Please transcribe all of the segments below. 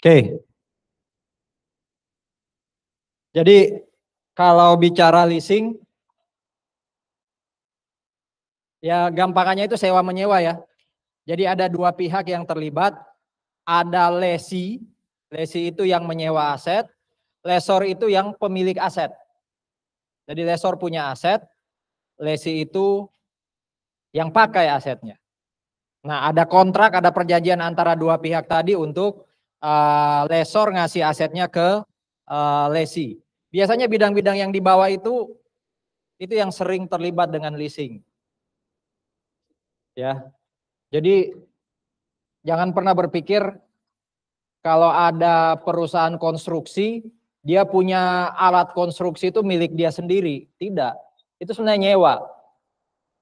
Oke, jadi kalau bicara leasing, ya gampangannya itu sewa menyewa ya. Jadi ada dua pihak yang terlibat, ada lesi, lesi itu yang menyewa aset, lesor itu yang pemilik aset. Jadi lesor punya aset, lesi itu yang pakai asetnya. Nah, ada kontrak, ada perjanjian antara dua pihak tadi untuk lesor ngasih asetnya ke lesi. Biasanya bidang-bidang yang di bawah itu yang sering terlibat dengan leasing. Ya. Jadi jangan pernah berpikir kalau ada perusahaan konstruksi, dia punya alat konstruksi itu milik dia sendiri. Tidak, itu sebenarnya nyewa.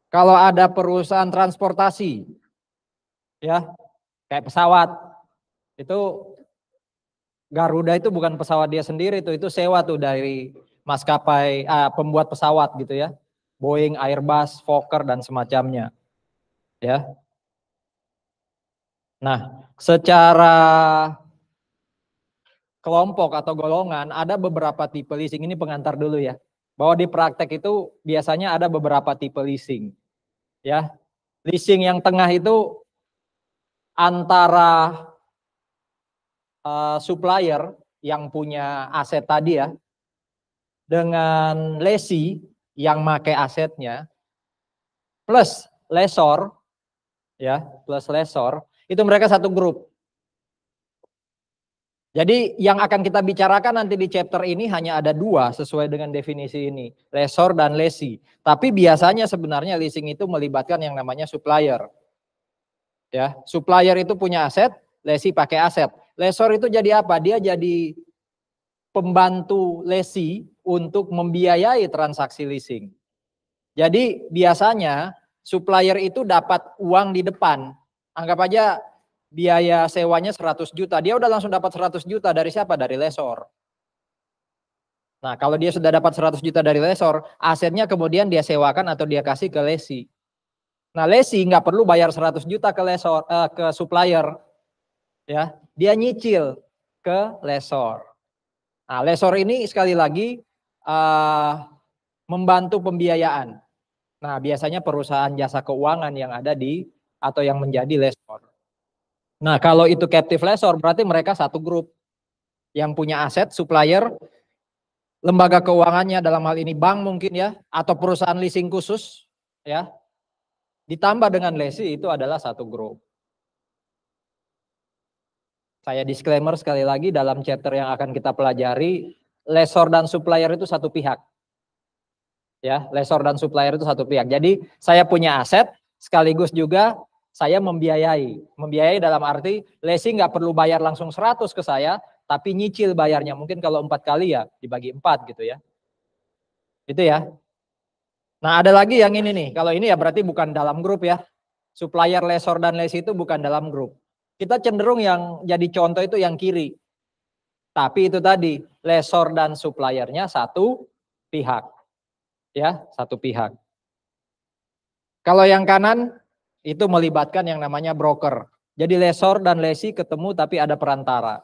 Kalau ada perusahaan transportasi, ya kayak pesawat, itu Garuda itu bukan pesawat dia sendiri, itu sewa tuh dari maskapai pembuat pesawat gitu ya, Boeing, Airbus, Fokker dan semacamnya. Ya. Nah, secara kelompok atau golongan ada beberapa tipe leasing. Ini pengantar dulu ya. Bahwa di praktek itu biasanya ada beberapa tipe leasing. Ya. Leasing yang tengah itu antara supplier yang punya aset tadi ya dengan lesi yang pakai asetnya plus lesor ya, plus lesor itu mereka satu grup. Jadi yang akan kita bicarakan nanti di chapter ini hanya ada dua sesuai dengan definisi ini, lesor dan lesi. Tapi biasanya sebenarnya leasing itu melibatkan yang namanya supplier. Ya, supplier itu punya aset, lesi pakai aset. Lesor itu jadi apa? Dia jadi pembantu lesi untuk membiayai transaksi leasing. Jadi biasanya supplier itu dapat uang di depan. Anggap aja biaya sewanya 100 juta. Dia udah langsung dapat 100 juta dari siapa? Dari lesor. Nah, kalau dia sudah dapat 100 juta dari lesor, asetnya kemudian dia sewakan atau dia kasih ke lesi. Nah, lesi nggak perlu bayar 100 juta ke lesor, ke supplier. Ya, dia nyicil ke lesor. Nah, lesor ini sekali lagi membantu pembiayaan. Nah, biasanya perusahaan jasa keuangan yang ada di atau yang menjadi lesor. Nah, kalau itu captive lesor berarti mereka satu grup yang punya aset, supplier, lembaga keuangannya dalam hal ini bank mungkin ya, atau perusahaan leasing khusus ya. Ditambah dengan lesi itu adalah satu grup. Saya disclaimer sekali lagi dalam chapter yang akan kita pelajari, lesor dan supplier itu satu pihak. Ya, lesor dan supplier itu satu pihak. Jadi saya punya aset, sekaligus juga saya membiayai. Membiayai dalam arti lesi nggak perlu bayar langsung 100 ke saya, tapi nyicil bayarnya. Mungkin kalau 4 kali ya dibagi 4 gitu ya. Itu ya. Nah ada lagi yang ini nih, kalau ini ya berarti bukan dalam grup ya. Supplier, lesor, dan lesi itu bukan dalam grup. Kita cenderung yang jadi contoh itu yang kiri. Tapi itu tadi, lesor dan suppliernya satu pihak. Ya, satu pihak. Kalau yang kanan itu melibatkan yang namanya broker. Jadi lesor dan lesi ketemu tapi ada perantara.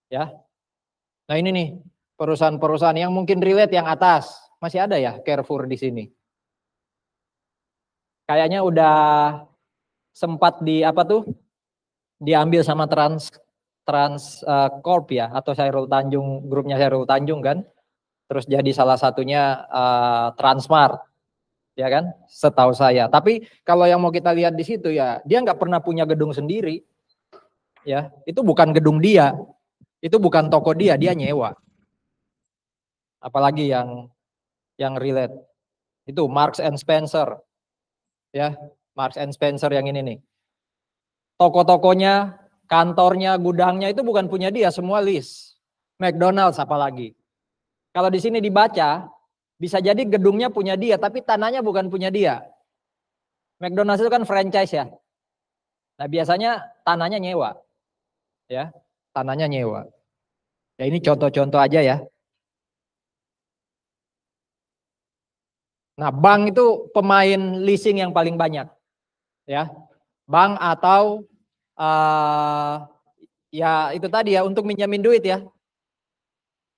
Ya. Nah ini nih perusahaan-perusahaan yang mungkin relate yang atas. Masih ada ya Carrefour di sini. Kayaknya udah sempat di apa tuh? Diambil sama Corp ya atau Chairul Tanjung, grupnya Chairul Tanjung kan. Terus jadi salah satunya Transmart. Ya kan, setahu saya. Tapi kalau yang mau kita lihat di situ ya, dia nggak pernah punya gedung sendiri, ya. Itu bukan gedung dia, itu bukan toko dia, dia nyewa. Apalagi yang relate, itu Marks and Spencer, ya, Marks and Spencer yang ini nih. Toko-tokonya, kantornya, gudangnya itu bukan punya dia, semua lease. McDonald's apalagi. Kalau di sini dibaca, bisa jadi gedungnya punya dia, tapi tanahnya bukan punya dia. McDonald's itu kan franchise ya. Nah biasanya tanahnya nyewa, ya, tanahnya nyewa. Ya ini contoh-contoh aja ya. Nah bank itu pemain leasing yang paling banyak, ya. Bank atau Ya itu tadi ya, untuk minjamin duit ya.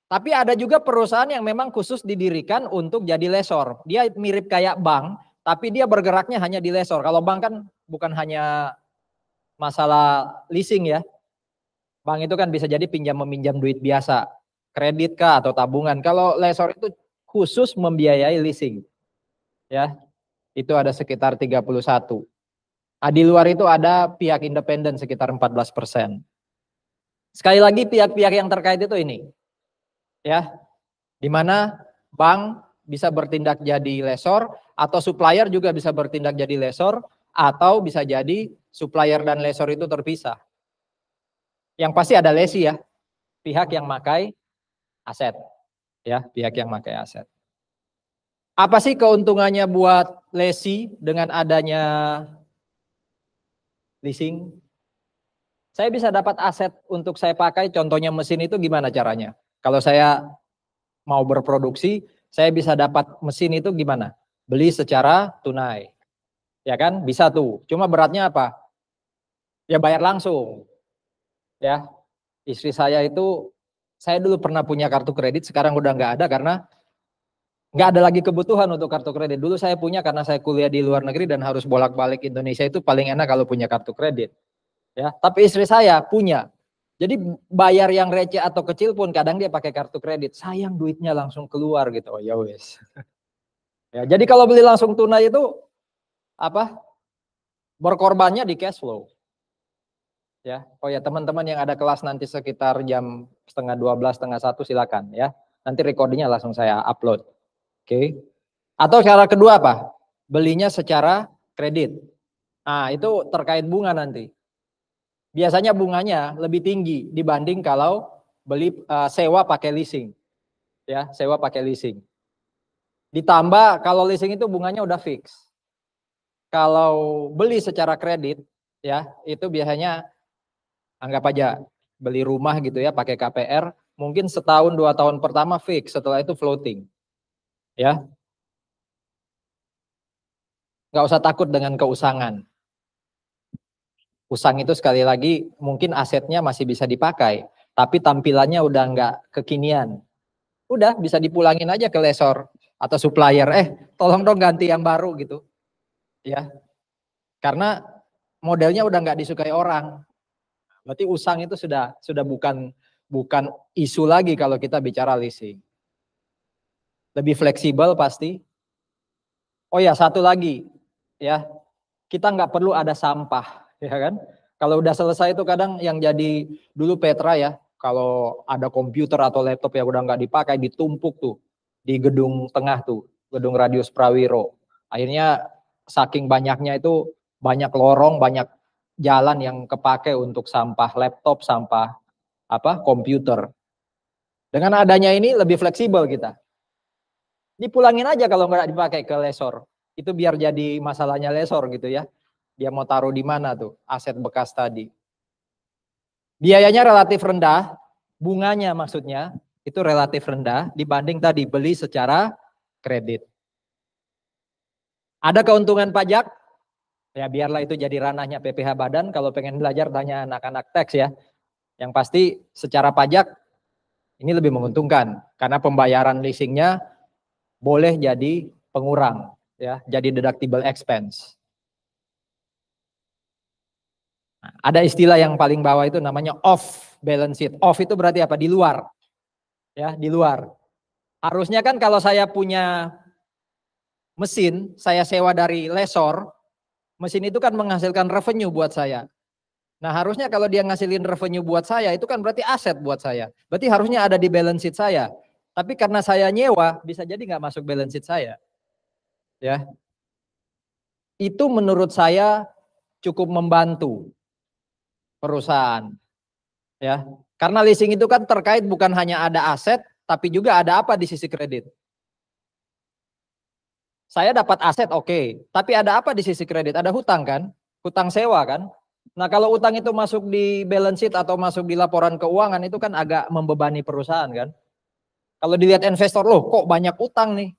Tapi ada juga perusahaan yang memang khusus didirikan untuk jadi lesor. Dia mirip kayak bank, tapi dia bergeraknya hanya di lesor. Kalau bank kan bukan hanya masalah leasing ya. Bank itu kan bisa jadi pinjam meminjam duit biasa, kredit kah atau tabungan. Kalau lesor itu khusus membiayai leasing. Ya, itu ada sekitar 31. Nah, di luar itu ada pihak independen sekitar 14%. Sekali lagi pihak-pihak yang terkait itu ini. Ya, di mana bank bisa bertindak jadi lesor atau supplier juga bisa bertindak jadi lesor atau bisa jadi supplier dan lesor itu terpisah. Yang pasti ada lesi ya, pihak yang makai aset. Ya, pihak yang makai aset. Apa sih keuntungannya buat lesi dengan adanya leasing? Saya bisa dapat aset untuk saya pakai, contohnya mesin itu gimana caranya? Kalau saya mau berproduksi, saya bisa dapat mesin itu gimana? Beli secara tunai. Ya kan? Bisa tuh. Cuma beratnya apa? Ya bayar langsung. Ya. Istri saya itu, saya dulu pernah punya kartu kredit, sekarang udah nggak ada karena nggak ada lagi kebutuhan untuk kartu kredit. Dulu saya punya karena saya kuliah di luar negeri dan harus bolak-balik Indonesia, itu paling enak kalau punya kartu kredit. Ya, tapi istri saya punya. Jadi bayar yang receh atau kecil pun kadang dia pakai kartu kredit. Sayang duitnya langsung keluar gitu. Oh ya wes. Ya, jadi kalau beli langsung tunai itu apa? Berkorbannya di cash flow. Ya. Oh ya, teman-teman yang ada kelas nanti sekitar jam setengah 12, setengah 1 silakan ya. Nanti recordingnya langsung saya upload. Oke. Atau cara kedua apa? Belinya secara kredit. Nah, itu terkait bunga nanti. Biasanya bunganya lebih tinggi dibanding kalau beli sewa pakai leasing. Ya, sewa pakai leasing. Ditambah kalau leasing itu bunganya udah fix. Kalau beli secara kredit ya, itu biasanya anggap aja beli rumah gitu ya pakai KPR, mungkin setahun 2 tahun pertama fix, setelah itu floating. Ya. Nggak usah takut dengan keusangan. Usang itu sekali lagi mungkin asetnya masih bisa dipakai, tapi tampilannya udah nggak kekinian. Udah bisa dipulangin aja ke lesor atau supplier, tolong dong ganti yang baru gitu. Ya, karena modelnya udah nggak disukai orang. Berarti usang itu sudah bukan isu lagi kalau kita bicara leasing. Lebih fleksibel pasti. Oh ya, satu lagi ya, kita nggak perlu ada sampah, ya kan? Kalau udah selesai itu kadang yang jadi dulu Petra ya, kalau ada komputer atau laptop yang udah nggak dipakai ditumpuk tuh di gedung tengah tuh, gedung Radius Prawiro. Akhirnya saking banyaknya itu banyak lorong, banyak jalan yang kepake untuk sampah laptop, sampah komputer. Dengan adanya ini lebih fleksibel kita. Dipulangin aja kalau nggak dipakai ke lesor. Itu biar jadi masalahnya lesor gitu ya. Dia mau taruh di mana tuh aset bekas tadi. Biayanya relatif rendah, bunganya maksudnya itu relatif rendah dibanding tadi beli secara kredit. Ada keuntungan pajak? Ya biarlah itu jadi ranahnya PPH Badan, kalau pengen belajar tanya anak-anak teks ya. Yang pasti secara pajak ini lebih menguntungkan karena pembayaran leasingnya boleh jadi pengurang ya, jadi deductible expense. Nah, ada istilah yang paling bawah itu namanya off balance sheet. Off itu berarti apa? Di luar. Ya, di luar. Harusnya kan kalau saya punya mesin, saya sewa dari lesor, mesin itu kan menghasilkan revenue buat saya. Nah, harusnya kalau dia ngasilin revenue buat saya, itu kan berarti aset buat saya. Berarti harusnya ada di balance sheet saya. Tapi karena saya nyewa, bisa jadi nggak masuk balance sheet saya. Ya, itu menurut saya cukup membantu perusahaan. Ya, karena leasing itu kan terkait bukan hanya ada aset, tapi juga ada apa di sisi kredit. Saya dapat aset oke, tapi ada apa di sisi kredit? Ada hutang kan? Hutang sewa kan? Nah kalau utang itu masuk di balance sheet atau masuk di laporan keuangan itu kan agak membebani perusahaan kan? Kalau dilihat investor, loh kok banyak utang nih?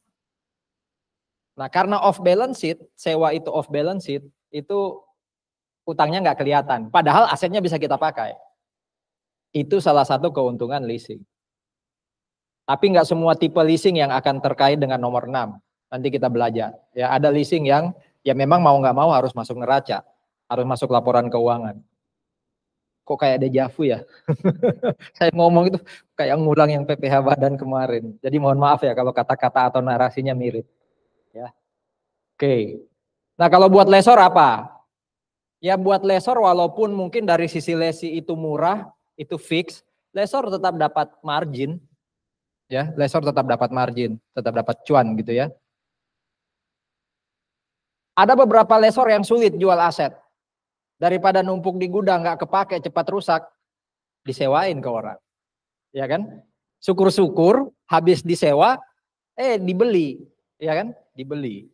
Nah karena off balance sheet, sewa itu off balance sheet, itu utangnya nggak kelihatan. Padahal asetnya bisa kita pakai. Itu salah satu keuntungan leasing. Tapi nggak semua tipe leasing yang akan terkait dengan nomor 6. Nanti kita belajar. Ya, ada leasing yang ya memang mau nggak mau harus masuk neraca, harus masuk laporan keuangan. Kok kayak dejavu ya? Saya ngomong itu kayak ngulang yang PPh Badan kemarin. Jadi mohon maaf ya kalau kata-kata atau narasinya mirip. Ya. Oke. Nah kalau buat lesor apa? Ya buat lesor walaupun mungkin dari sisi lesi itu murah, itu fix, lesor tetap dapat margin. Ya, lesor tetap dapat margin, tetap dapat cuan gitu ya. Ada beberapa lesor yang sulit jual aset. Daripada numpuk di gudang nggak kepake cepat rusak, disewain ke orang. Ya kan? Syukur-syukur habis disewa dibeli, ya kan? Dibeli.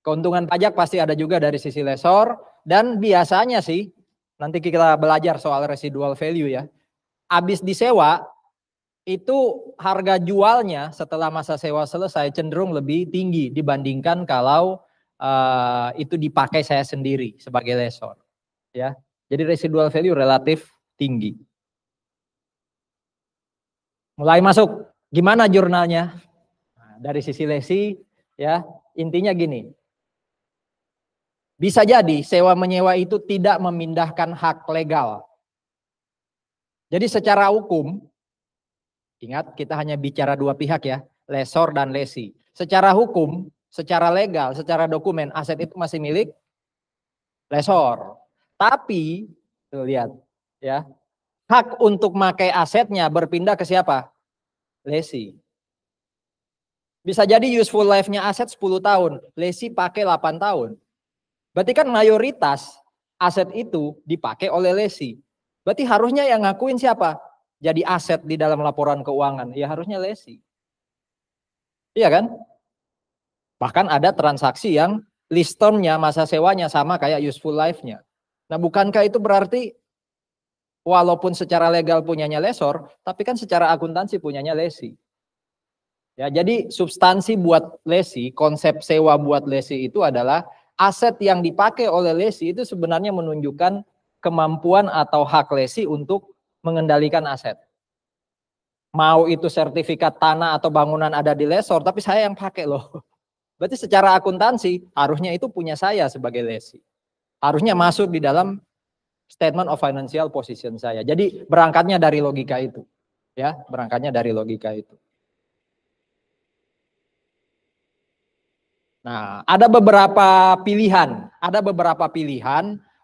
Keuntungan pajak pasti ada juga dari sisi lesor dan biasanya sih nanti kita belajar soal residual value ya. Habis disewa itu harga jualnya setelah masa sewa selesai cenderung lebih tinggi dibandingkan kalau itu dipakai saya sendiri sebagai lesor. Ya, jadi residual value relatif tinggi. Mulai masuk, gimana jurnalnya? Nah, dari sisi lesi, ya intinya gini. Bisa jadi sewa menyewa itu tidak memindahkan hak legal. Jadi secara hukum, ingat kita hanya bicara dua pihak ya, lesor dan lesi. Secara hukum, secara legal, secara dokumen, aset itu masih milik lesor. Tapi, tuh lihat ya, hak untuk pakai asetnya berpindah ke siapa? Lesi. Bisa jadi useful life-nya aset 10 tahun, lesi pakai 8 tahun. Berarti kan mayoritas aset itu dipakai oleh lesi. Berarti harusnya yang ngakuin siapa? Jadi aset di dalam laporan keuangan, ya harusnya lesi. Iya kan? Bahkan ada transaksi yang lease term-nya, masa sewanya sama kayak useful life-nya. Nah bukankah itu berarti walaupun secara legal punyanya lesor, tapi kan secara akuntansi punyanya lesi. Ya, jadi substansi buat lesi, konsep sewa buat lesi itu adalah aset yang dipakai oleh lesi itu sebenarnya menunjukkan kemampuan atau hak lesi untuk mengendalikan aset. Mau itu sertifikat tanah atau bangunan ada di lesor, tapi saya yang pakai loh. Berarti secara akuntansi harusnya itu punya saya sebagai lesi. Harusnya masuk di dalam statement of financial position saya. Jadi berangkatnya dari logika itu. Ya, berangkatnya dari logika itu. Nah, ada beberapa pilihan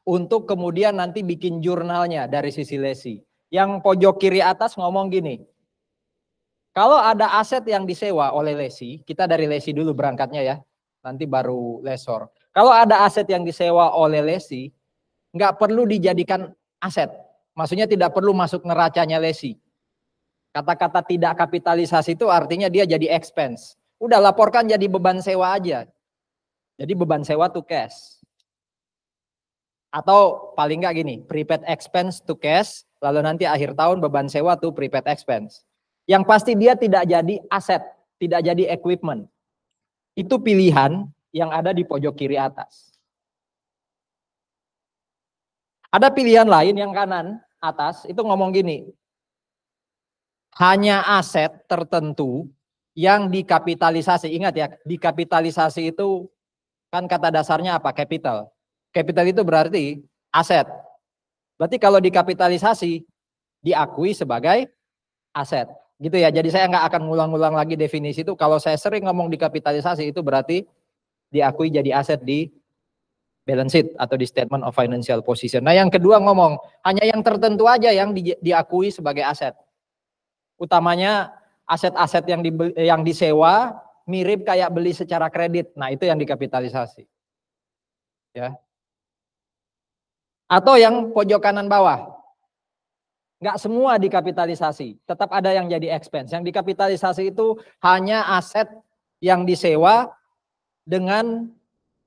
untuk kemudian nanti bikin jurnalnya dari sisi lesi. Yang pojok kiri atas ngomong gini. Kalau ada aset yang disewa oleh lesi, kita dari lesi dulu berangkatnya ya, nanti baru lesor. Kalau ada aset yang disewa oleh lesi, nggak perlu dijadikan aset. Maksudnya tidak perlu masuk neracanya lesi. Kata-kata tidak kapitalisasi itu artinya dia jadi expense. Udah laporkan jadi beban sewa aja. Jadi beban sewa to cash. Atau paling nggak gini, prepaid expense to cash, lalu nanti akhir tahun beban sewa to prepaid expense. Yang pasti dia tidak jadi aset, tidak jadi equipment. Itu pilihan yang ada di pojok kiri atas. Ada pilihan lain yang kanan atas, itu ngomong gini. Hanya aset tertentu yang dikapitalisasi. Ingat ya, dikapitalisasi itu kan kata dasarnya apa? Capital. Capital itu berarti aset. Berarti kalau dikapitalisasi, diakui sebagai aset. Gitu ya, jadi saya nggak akan ngulang-ngulang lagi definisi itu. Kalau saya sering ngomong dikapitalisasi itu berarti diakui jadi aset di balance sheet atau di statement of financial position. Nah yang kedua ngomong, hanya yang tertentu aja yang diakui sebagai aset. Utamanya aset-aset yang disewa mirip kayak beli secara kredit. Nah itu yang dikapitalisasi. Ya. Atau yang pojok kanan bawah. Nggak semua dikapitalisasi, tetap ada yang jadi expense. Yang dikapitalisasi itu hanya aset yang disewa dengan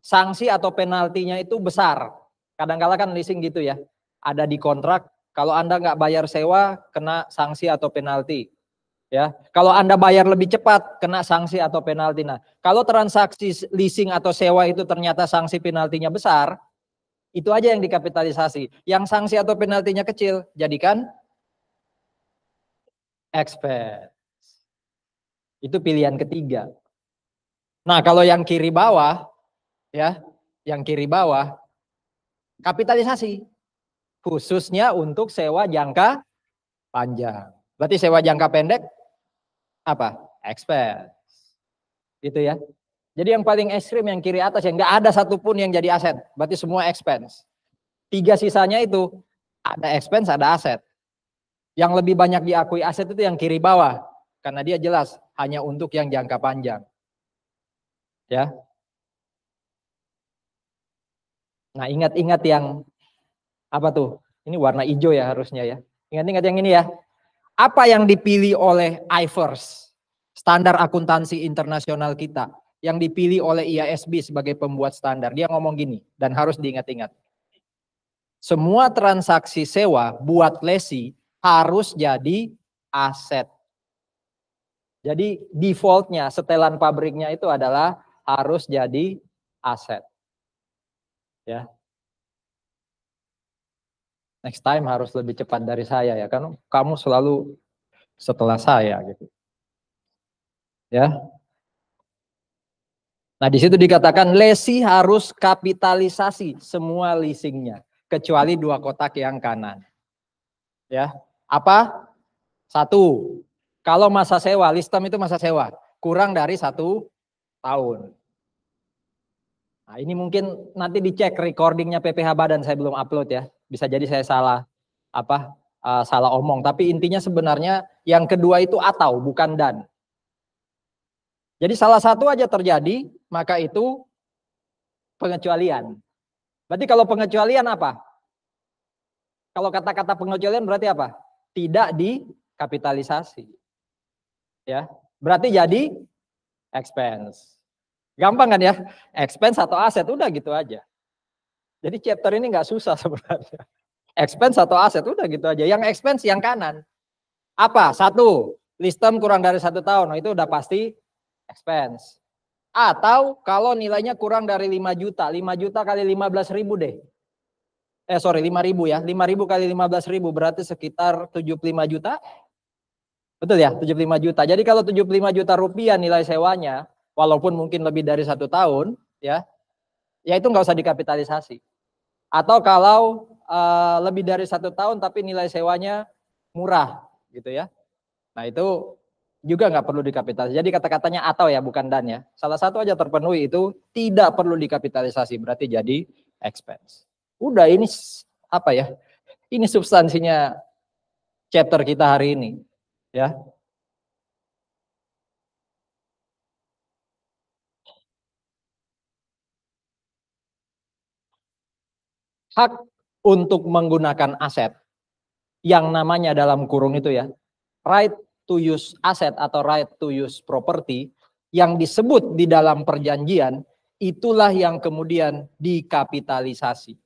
sanksi atau penaltinya itu besar. Kadang-kala kan leasing gitu ya, ada di kontrak, kalau Anda nggak bayar sewa, kena sanksi atau penalti. Ya, kalau Anda bayar lebih cepat, kena sanksi atau penalti. Nah, kalau transaksi leasing atau sewa itu ternyata sanksi penaltinya besar, itu aja yang dikapitalisasi. Yang sanksi atau penaltinya kecil, jadikan expense. Itu pilihan ketiga. Nah, kalau yang kiri bawah, ya, yang kiri bawah, kapitalisasi. Khususnya untuk sewa jangka panjang. Berarti sewa jangka pendek, apa? Expense. Gitu ya. Jadi yang paling ekstrim yang kiri atas, yang nggak ada satupun yang jadi aset. Berarti semua expense. 3 sisanya itu, ada expense, ada aset. Yang lebih banyak diakui aset itu yang kiri bawah. Karena dia jelas hanya untuk yang jangka panjang. Ya. Nah, ingat-ingat yang apa tuh? Ini warna hijau ya harusnya ya. Ingat-ingat yang ini ya. Apa yang dipilih oleh IFRS, standar akuntansi internasional kita, yang dipilih oleh IASB sebagai pembuat standar. Dia ngomong gini, dan harus diingat-ingat. Semua transaksi sewa buat lesi harus jadi aset. Jadi defaultnya, setelan pabriknya itu adalah harus jadi aset. Ya. Next time harus lebih cepat dari saya ya, kan kamu selalu setelah saya gitu. Ya. Nah, di situ dikatakan lesi harus kapitalisasi semua leasingnya kecuali 2 kotak yang kanan. Ya. Apa? 1. Kalau masa sewa, lease term itu masa sewa, kurang dari 1 tahun. Nah, ini mungkin nanti dicek recordingnya PPH Badan, saya belum upload ya. Bisa jadi saya salah salah omong, tapi intinya sebenarnya yang kedua itu atau bukan dan. Jadi salah satu aja terjadi, maka itu pengecualian. Berarti kalau pengecualian apa? Kalau kata-kata pengecualian berarti apa? Tidak dikapitalisasi. Ya. Berarti jadi expense. Gampang kan ya? Expense atau aset, udah gitu aja. Jadi chapter ini nggak susah sebenarnya. Expense atau aset, udah gitu aja. Yang expense yang kanan. Apa? 1, lease term kurang dari 1 tahun. Nah, itu udah pasti expense. Atau kalau nilainya kurang dari 5 juta. 5 juta kali 15.000 deh. 5.000 ya. 5.000 kali 15.000 berarti sekitar 75 juta. Betul ya? 75 juta. Jadi kalau 75 juta rupiah nilai sewanya, walaupun mungkin lebih dari 1 tahun, ya itu nggak usah dikapitalisasi. Atau kalau lebih dari 1 tahun tapi nilai sewanya murah, gitu ya. Nah itu juga nggak perlu dikapitalisasi. Jadi kata-katanya atau ya, bukan dan ya. Salah satu aja terpenuhi itu tidak perlu dikapitalisasi, berarti jadi expense. Udah, ini apa ya? Ini substansinya chapter kita hari ini, ya. Hak untuk menggunakan aset yang namanya dalam kurung itu ya, right to use asset atau right to use property yang disebut di dalam perjanjian, itulah yang kemudian dikapitalisasi.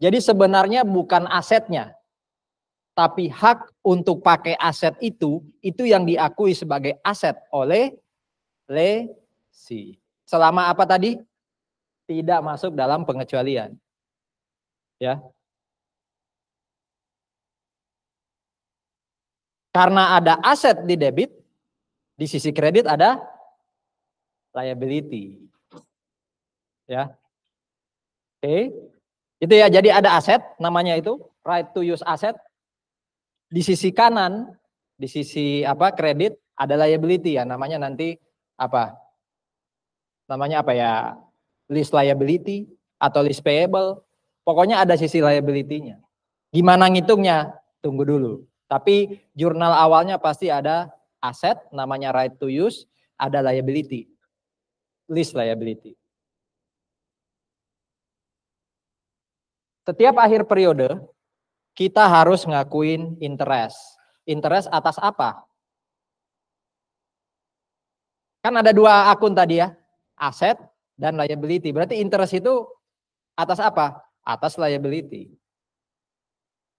Jadi sebenarnya bukan asetnya, tapi hak untuk pakai aset itu yang diakui sebagai aset oleh lesi. Selama apa tadi? Tidak masuk dalam pengecualian. Ya. Karena ada aset di debit, di sisi kredit ada liability. Ya. Oke. Itu ya, jadi ada aset namanya itu right to use asset. Di sisi kanan, di sisi kredit ada liability ya, namanya nanti apa? Namanya apa ya? Lease liability atau lease payable. Pokoknya ada sisi liability-nya. Gimana ngitungnya? Tunggu dulu. Tapi jurnal awalnya pasti ada aset namanya right to use, ada liability. Lease liability. Setiap akhir periode kita harus ngakuin interest. Interest atas apa? Kan ada 2 akun tadi ya, aset dan liability. Berarti interest itu atas apa? Atas liability.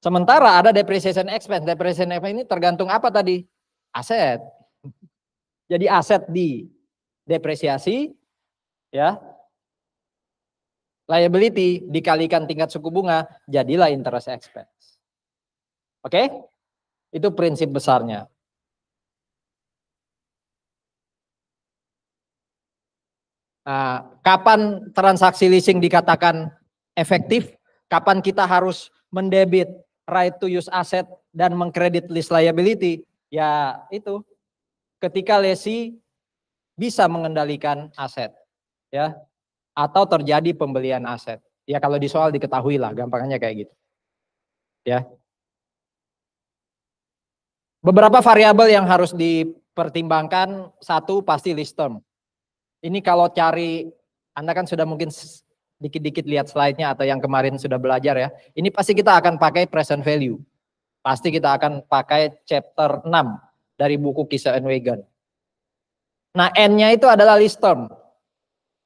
Sementara ada depreciation expense. Depreciation expense ini tergantung apa tadi? Aset. Jadi aset di depresiasi, ya. Liability dikalikan tingkat suku bunga, jadilah interest expense. Oke? Itu prinsip besarnya. Nah, kapan transaksi leasing dikatakan efektif? Kapan kita harus mendebit right to use asset dan mengkredit lease liability? Ya itu, ketika lessee bisa mengendalikan aset, ya, atau terjadi pembelian aset. Ya kalau di soal diketahui lah, gampangnya kayak gitu. Ya. Beberapa variabel yang harus dipertimbangkan, satu pasti lease term. Ini kalau cari, Anda kan sudah mungkin dikit-dikit lihat slide-nya atau yang kemarin sudah belajar ya. Ini pasti kita akan pakai present value. Pasti kita akan pakai chapter 6 dari buku Kisah and Wagon. Nah, N-nya itu adalah lease term.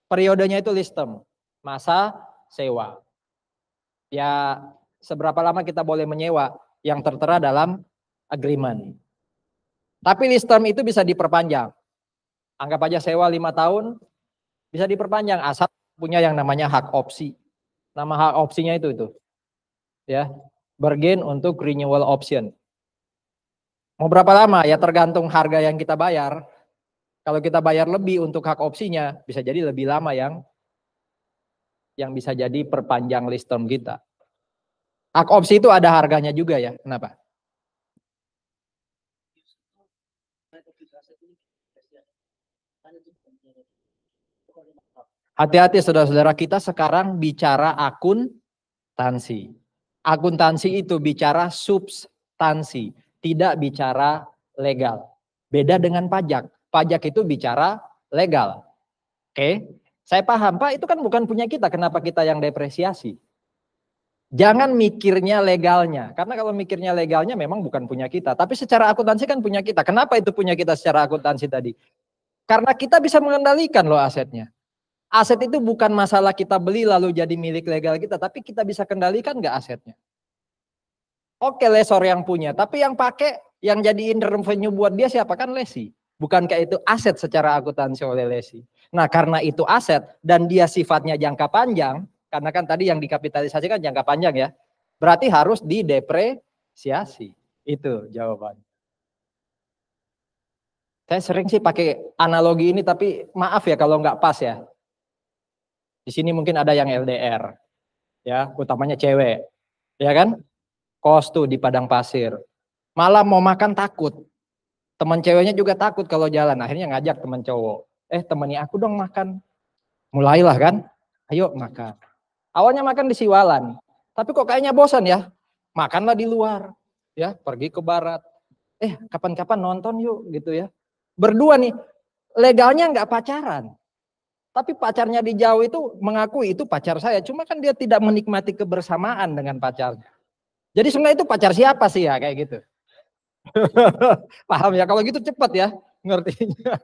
Periodenya itu lease term. Masa sewa. Ya, seberapa lama kita boleh menyewa yang tertera dalam agreement. Tapi lease term itu bisa diperpanjang. Anggap aja sewa 5 tahun, bisa diperpanjang asal punya yang namanya hak opsi. Nama hak opsinya itu. Ya, bargain untuk renewal option. Mau berapa lama? Ya tergantung harga yang kita bayar. Kalau kita bayar lebih untuk hak opsinya, bisa jadi lebih lama yang bisa jadi perpanjang lease term kita. Hak opsi itu ada harganya juga ya. Kenapa? Hati-hati saudara-saudara, kita sekarang bicara akuntansi. Akuntansi itu bicara substansi, tidak bicara legal. Beda dengan pajak. Pajak itu bicara legal. Oke, saya paham Pak, itu kan bukan punya kita, kenapa kita yang depresiasi? Jangan mikirnya legalnya, karena kalau mikirnya legalnya memang bukan punya kita. Tapi secara akuntansi kan punya kita. Kenapa itu punya kita secara akuntansi tadi? Karena kita bisa mengendalikan loh asetnya. Aset itu bukan masalah kita beli lalu jadi milik legal kita, tapi kita bisa kendalikan nggak asetnya. Oke, lessor yang punya, tapi yang pakai, yang jadiin revenue buat dia siapa? Kan lessee. Bukankah itu aset secara akuntansi oleh lessee? Nah, karena itu aset dan dia sifatnya jangka panjang, karena kan tadi yang dikapitalisasi kan jangka panjang ya, berarti harus didepresiasi. Itu jawabannya. Saya sering sih pakai analogi ini, tapi maaf ya kalau nggak pas ya. Di sini mungkin ada yang LDR, ya, utamanya cewek, ya kan? Kos tuh di padang pasir. Malam mau makan takut. Teman ceweknya juga takut kalau jalan. Akhirnya ngajak teman cowok. Temani aku dong makan. Mulailah kan. Ayo makan. Awalnya makan di Siwalan. Tapi kok kayaknya bosan ya. Makanlah di luar. Ya, pergi ke barat. Kapan-kapan nonton yuk gitu ya. Berdua nih. Legalnya nggak pacaran. Tapi pacarnya di jauh itu mengakui itu pacar saya. Cuma kan dia tidak menikmati kebersamaan dengan pacarnya. Jadi sebenarnya itu pacar siapa sih ya kayak gitu. Paham ya? Kalau gitu cepat ya ngertinya.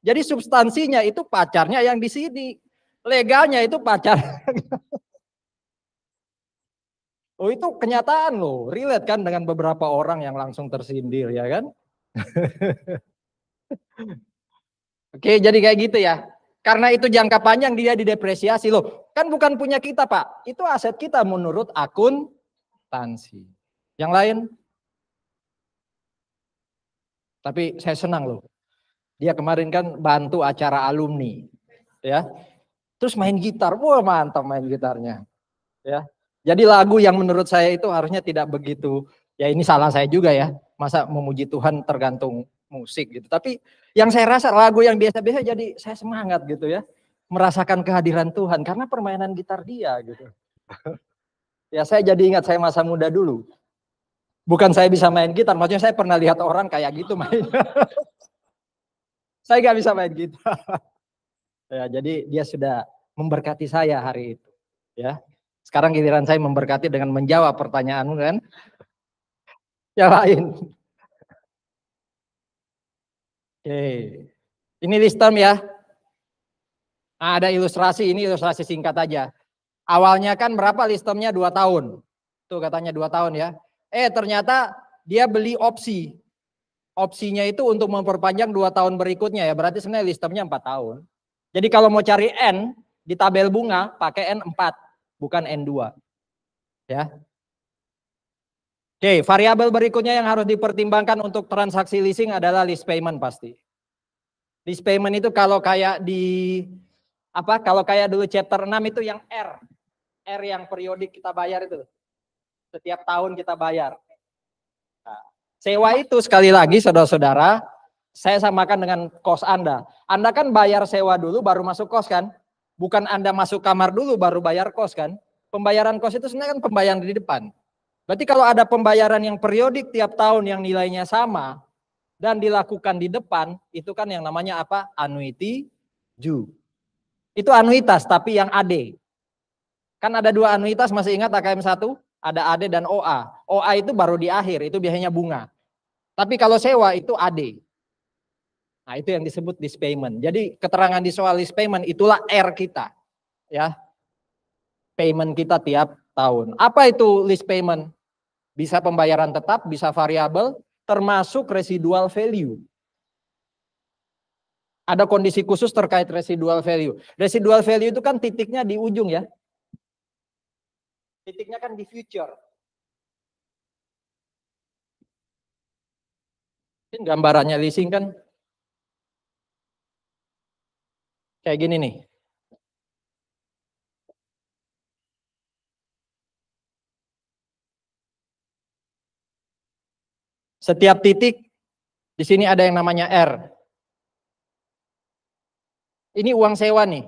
Jadi substansinya itu pacarnya yang di sini. Legalnya itu pacar. Oh itu kenyataan loh. Relate kan dengan beberapa orang yang langsung tersindir ya kan. Oke jadi kayak gitu ya. Karena itu jangka panjang dia didepresiasi loh. Kan bukan punya kita Pak. Itu aset kita menurut akuntansi. Yang lain? Tapi saya senang loh. Dia kemarin kan bantu acara alumni. Ya. Terus main gitar. Wah mantap main gitarnya. Ya. Jadi lagu yang menurut saya itu harusnya tidak begitu. Ya ini salah saya juga ya. Masa memuji Tuhan tergantung musik gitu. Tapi yang saya rasa lagu yang biasa-biasa jadi saya semangat gitu ya. Merasakan kehadiran Tuhan karena permainan gitar dia gitu. Ya saya jadi ingat saya masa muda dulu. Bukan saya bisa main gitar, maksudnya saya pernah lihat orang kayak gitu main. Saya nggak bisa main gitar. Ya, jadi dia sudah memberkati saya hari itu. Ya, sekarang giliran saya memberkati dengan menjawab pertanyaanmu kan. Yang lain. Oke, ini list term ya. Nah, ada ilustrasi, ini ilustrasi singkat aja. Awalnya kan berapa list termnya 2 tahun. Tuh katanya 2 tahun ya. Ternyata dia beli opsi. Opsinya itu untuk memperpanjang 2 tahun berikutnya ya. Berarti sebenarnya list termnya 4 tahun. Jadi kalau mau cari N di tabel bunga pakai N4 bukan N2. Ya. Oke, variabel berikutnya yang harus dipertimbangkan untuk transaksi leasing adalah lease payment pasti. Lease payment itu kalau kayak di Apa kalau kayak dulu chapter 6 itu yang R yang periodik kita bayar itu. Setiap tahun kita bayar. Nah, sewa itu sekali lagi saudara-saudara, saya samakan dengan kos Anda. Anda kan bayar sewa dulu baru masuk kos kan? Bukan Anda masuk kamar dulu baru bayar kos kan? Pembayaran kos itu sebenarnya kan pembayaran di depan. Berarti kalau ada pembayaran yang periodik tiap tahun yang nilainya sama dan dilakukan di depan, itu kan yang namanya apa? Annuity due. Itu anuitas tapi yang AD. Kan ada dua anuitas, masih ingat AKM 1? Ada AD dan OA. OA itu baru di akhir, itu biasanya bunga. Tapi kalau sewa itu AD. Nah, itu yang disebut lease payment. Jadi keterangan di soal lease payment itulah R kita. Ya. Payment kita tiap tahun. Apa itu lease payment? Bisa pembayaran tetap, bisa variabel, termasuk residual value. Ada kondisi khusus terkait residual value. Residual value itu kan titiknya di ujung ya. Titiknya kan di future. Ini gambarannya leasing kan kayak gini nih. Setiap titik di sini ada yang namanya R. Ini uang sewa nih.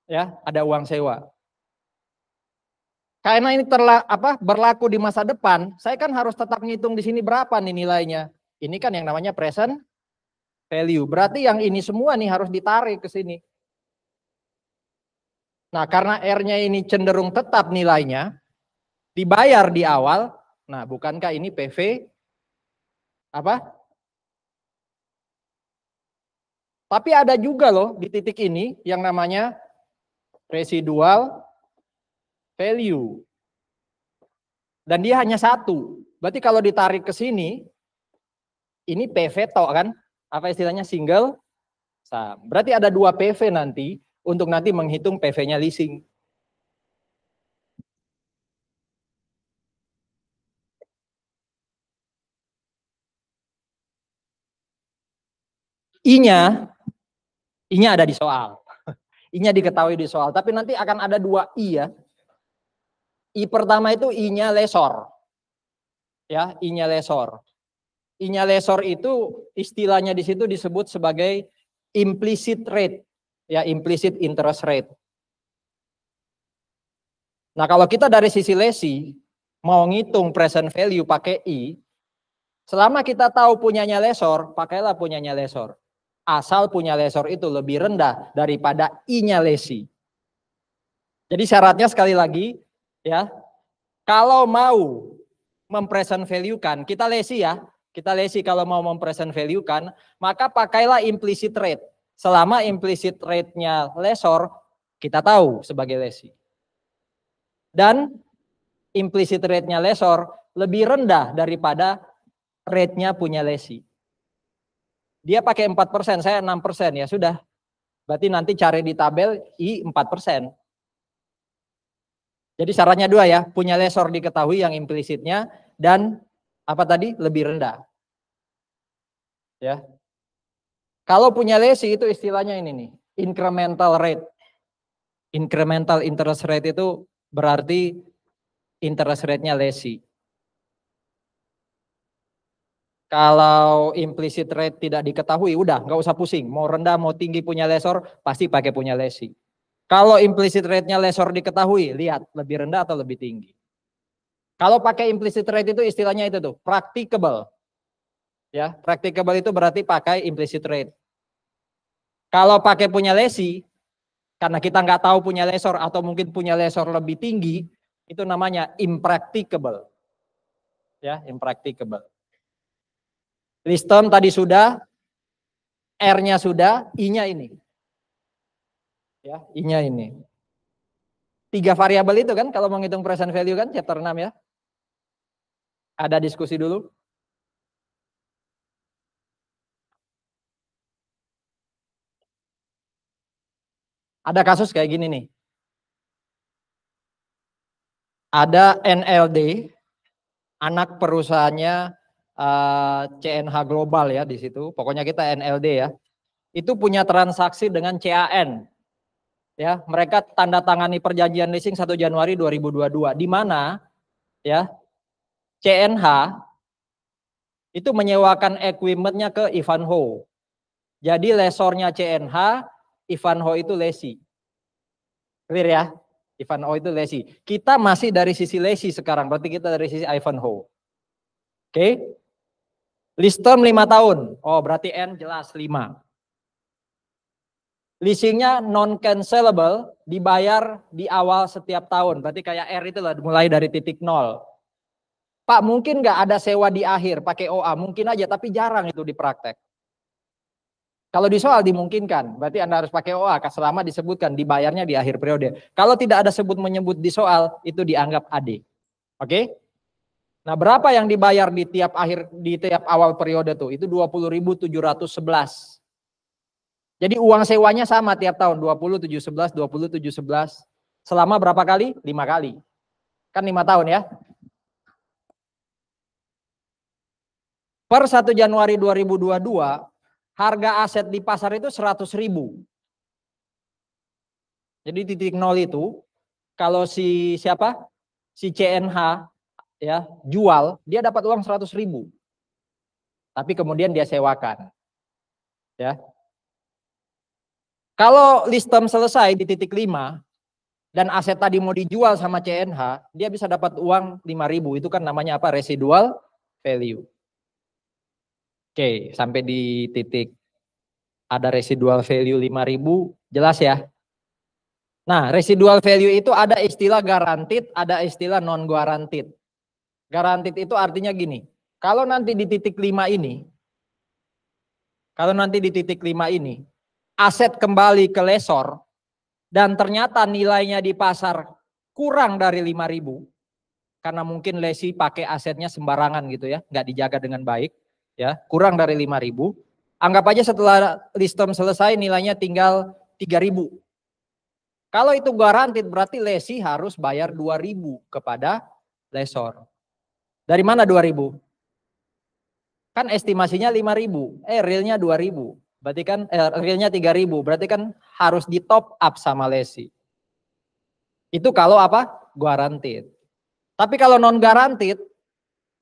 Ya, ada uang sewa. Karena ini berlaku di masa depan, saya kan harus tetap ngitung di sini berapa nih nilainya. Ini kan yang namanya present value. Berarti yang ini semua nih harus ditarik ke sini. Nah, karena R-nya ini cenderung tetap nilainya, dibayar di awal. Nah, bukankah ini PV apa? Tapi ada juga loh di titik ini yang namanya residual value. Dan dia hanya satu. Berarti kalau ditarik ke sini, ini PV tok kan? Apa istilahnya single sum. Berarti ada dua PV nanti untuk nanti menghitung PV-nya leasing. I-nya ada di soal. I-nya diketahui di soal. Tapi nanti akan ada dua I ya. I pertama itu I-nya lesor. Ya, I-nya lesor. I-nya lesor itu istilahnya di situ disebut sebagai implicit rate. Ya, implicit interest rate. Nah, kalau kita dari sisi lesi mau ngitung present value pakai I, selama kita tahu punyanya lesor, pakailah punyanya lesor. Asal punya lesor itu lebih rendah daripada I-nya lesi. Jadi syaratnya sekali lagi, ya, kalau mau mempresent value kan, kita lesi ya, kita lesi kalau mau mempresent value kan, maka pakailah implicit rate. Selama implicit rate-nya lesor, kita tahu sebagai lesi. Dan implicit rate-nya lesor lebih rendah daripada rate-nya punya lesi. Dia pakai 4%, saya 6%, ya sudah. Berarti nanti cari di tabel I 4%. Jadi syaratnya dua ya, punya lesor diketahui yang implisitnya dan apa tadi lebih rendah. Ya. Kalau punya lesi itu istilahnya ini nih, incremental rate. Incremental interest rate itu berarti interest rate-nya lesi. Kalau implicit rate tidak diketahui, udah nggak usah pusing. Mau rendah, mau tinggi punya lesor, pasti pakai punya lesi. Kalau implicit rate-nya lesor diketahui, lihat lebih rendah atau lebih tinggi. Kalau pakai implicit rate itu istilahnya itu tuh, practicable. Ya, practicable itu berarti pakai implicit rate. Kalau pakai punya lesi, karena kita nggak tahu punya lesor atau mungkin punya lesor lebih tinggi, itu namanya impracticable. Ya, impracticable. Lease term tadi sudah, R-nya sudah, I-nya ini. Ya, I-nya ini. 3 variabel itu kan kalau menghitung present value kan chapter 6 ya. Ada diskusi dulu. Ada kasus kayak gini nih. Ada NLD, anak perusahaannya CNH Global ya di situ. Pokoknya kita NLD ya. Itu punya transaksi dengan CAN. Ya, mereka tanda tangani perjanjian leasing 1 Januari 2022 di mana ya CNH itu menyewakan equipmentnya ke Ivanhoe. Jadi lesornya CNH, Ivanhoe itu lesi. Clear ya? Ivanhoe itu lesi. Kita masih dari sisi lesi sekarang, berarti kita dari sisi Ivanhoe. Oke? Lease term 5 tahun. Oh, berarti N jelas 5. Leasingnya non-cancelable, dibayar di awal setiap tahun. Berarti kayak R itu lah, mulai dari titik 0. Pak, mungkin nggak ada sewa di akhir pakai OA? Mungkin aja, tapi jarang itu dipraktek. Kalau di soal dimungkinkan, berarti Anda harus pakai OA selama disebutkan dibayarnya di akhir periode. Kalau tidak ada sebut menyebut di soal, itu dianggap AD. Oke? Nah, berapa yang dibayar di tiap awal periode tuh? Itu 20.711. Jadi uang sewanya sama tiap tahun, 20.711, 20.711. Selama berapa kali? 5 kali. Kan 5 tahun ya. Per 1 Januari 2022, harga aset di pasar itu 100.000. Jadi titik 0 itu, kalau si siapa? Si CNH ya jual, dia dapat uang 100.000. Tapi kemudian dia sewakan. Ya. Kalau lease term selesai di titik 5 dan aset tadi mau dijual sama CNH, dia bisa dapat uang 5.000. Itu kan namanya apa? Residual value. Oke, sampai di titik ada residual value 5.000, jelas ya? Nah, residual value itu ada istilah guaranteed, ada istilah non guaranteed. Guaranteed itu artinya gini, kalau nanti di titik 5 ini, aset kembali ke lesor dan ternyata nilainya di pasar kurang dari 5.000, karena mungkin lesi pakai asetnya sembarangan gitu ya, nggak dijaga dengan baik, ya kurang dari 5.000, anggap aja setelah lease term selesai nilainya tinggal 3.000. Kalau itu guaranteed berarti lesi harus bayar 2.000 kepada lesor. Dari mana 2.000? Kan estimasinya 5.000, realnya 2.000. Berarti kan realnya 3.000, berarti kan harus di top up sama lesi. Itu kalau apa? Guaranteed. Tapi kalau non guaranteed,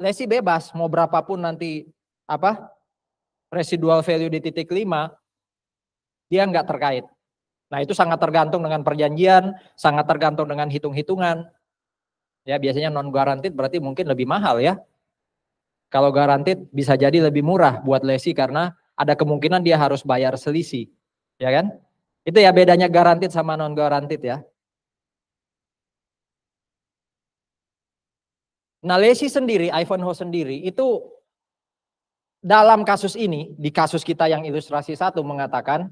lesi bebas mau berapapun nanti apa? Residual value di titik 5, dia nggak terkait. Nah, itu sangat tergantung dengan perjanjian, sangat tergantung dengan hitung-hitungan. Ya, biasanya non guaranteed berarti mungkin lebih mahal ya. Kalau guaranteed bisa jadi lebih murah buat lesi karena ada kemungkinan dia harus bayar selisih. Ya kan? Itu ya bedanya guaranteed sama non guaranteed ya. Nah, lesi sendiri, Ivanhoe sendiri itu dalam kasus ini, di kasus kita yang ilustrasi 1 mengatakan,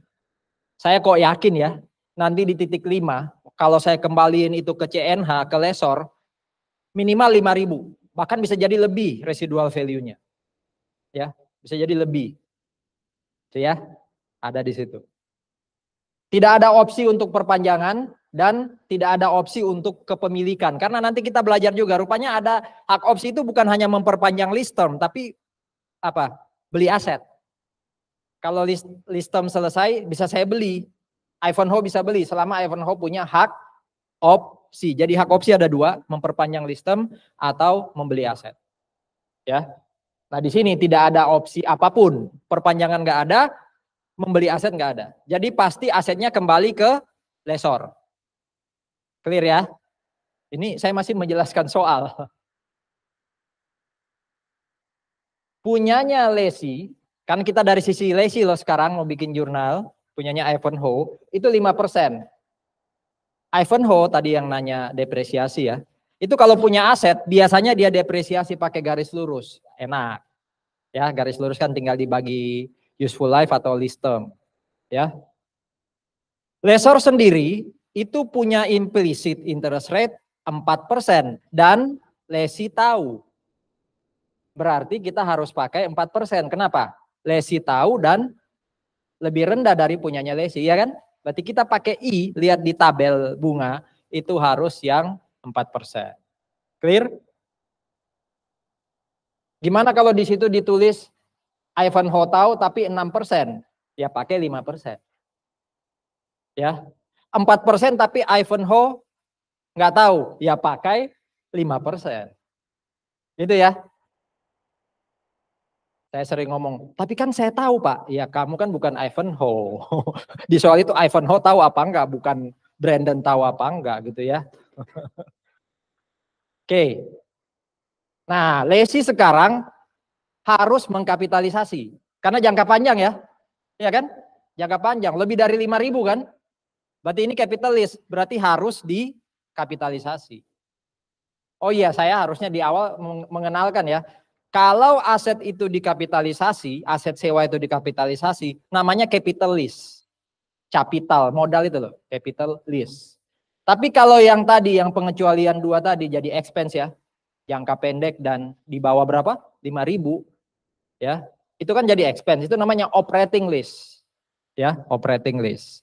saya kok yakin ya, nanti di titik 5, kalau saya kembaliin itu ke CNH, ke lesor, minimal 5.000, bahkan bisa jadi lebih residual value-nya. Ya, bisa jadi lebih. Itu ya, ada di situ. Tidak ada opsi untuk perpanjangan dan tidak ada opsi untuk kepemilikan. Karena nanti kita belajar juga, rupanya ada hak opsi itu bukan hanya memperpanjang lease term, tapi apa? Beli aset. Kalau lease term selesai bisa saya beli. Ivanhoe bisa beli selama Ivanhoe punya hak opsi. Jadi hak opsi ada 2, memperpanjang lease term atau membeli aset. Ya. Nah, di sini tidak ada opsi apapun. Perpanjangan nggak ada, membeli aset nggak ada. Jadi pasti asetnya kembali ke lesor. Clear ya? Ini saya masih menjelaskan soal. Punyanya lesi, kan kita dari sisi lesi loh sekarang mau bikin jurnal, punyanya Ivanhoe, itu 5%. Ivanhoe tadi yang nanya depresiasi ya, itu kalau punya aset biasanya dia depresiasi pakai garis lurus, enak. Ya, garis lurus kan tinggal dibagi useful life atau lease term. Ya. Lesor sendiri itu punya implicit interest rate 4% dan lesi tahu. Berarti kita harus pakai 4%. Kenapa? Lesi tahu dan lebih rendah dari punyanya lesi, ya kan? Berarti kita pakai I, lihat di tabel bunga, itu harus yang 4%. Clear? Gimana kalau di situ ditulis Ivanhoe tahu tapi 6%? Ya pakai 5%. Ya. 4% tapi Ivanhoe nggak tahu, ya pakai 5%. Itu ya. Saya sering ngomong, tapi kan saya tahu Pak, ya kamu kan bukan Ivanhoe. Di soal itu Ivanhoe tahu apa enggak, bukan Brandon tahu apa enggak gitu ya. Oke. Nah, Lesi sekarang harus mengkapitalisasi. Karena jangka panjang ya. Ya kan? Jangka panjang, lebih dari 5.000 kan? Berarti ini kapitalis, berarti harus dikapitalisasi. Oh iya, saya harusnya di awal mengenalkan ya. Kalau aset itu dikapitalisasi, aset sewa itu dikapitalisasi, namanya capital lease. Capital, modal itu loh, capital lease. Tapi kalau yang tadi, yang pengecualian 2 tadi jadi expense ya, jangka pendek dan di bawah berapa? 5.000 ya. Itu kan jadi expense, itu namanya operating lease. Ya, operating lease.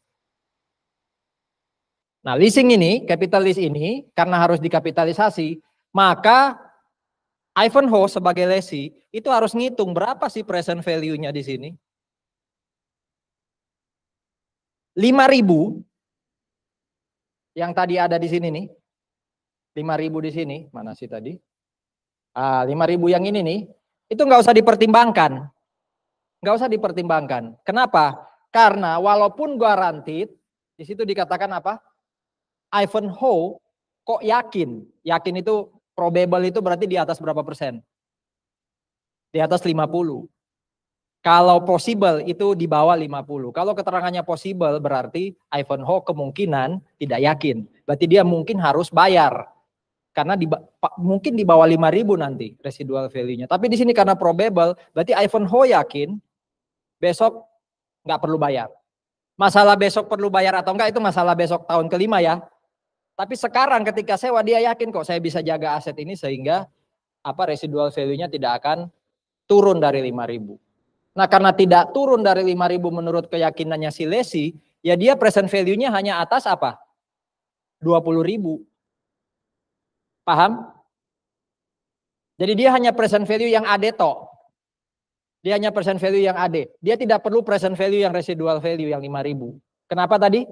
Nah, leasing ini, capital lease ini karena harus dikapitalisasi, maka Ivanhoe sebagai lesi itu harus ngitung berapa sih present value-nya di sini. 5.000 yang tadi ada di sini nih. 5.000 di sini, mana sih tadi? 5.000 yang ini nih, itu nggak usah dipertimbangkan. Nggak usah dipertimbangkan. Kenapa? Karena walaupun guaranteed, di situ dikatakan apa? Ivanhoe kok yakin? Yakin itu probable itu berarti di atas berapa persen? Di atas 50. Kalau possible itu di bawah 50. Kalau keterangannya possible berarti Ivanhoe kemungkinan tidak yakin. Berarti dia mungkin harus bayar. Karena mungkin di bawah 5.000 nanti residual value-nya. Tapi di sini karena probable, berarti Ivanhoe yakin besok nggak perlu bayar. Masalah besok perlu bayar atau enggak itu masalah besok tahun kelima ya. Tapi sekarang ketika sewa dia yakin kok saya bisa jaga aset ini sehingga residual value-nya tidak akan turun dari 5.000. Nah, karena tidak turun dari 5.000 menurut keyakinannya si lesi, ya dia present value-nya hanya atas apa? 20.000. Paham? Jadi dia hanya present value yang AD toh. Dia hanya present value yang AD. Dia tidak perlu present value yang residual value yang 5.000. Kenapa tadi?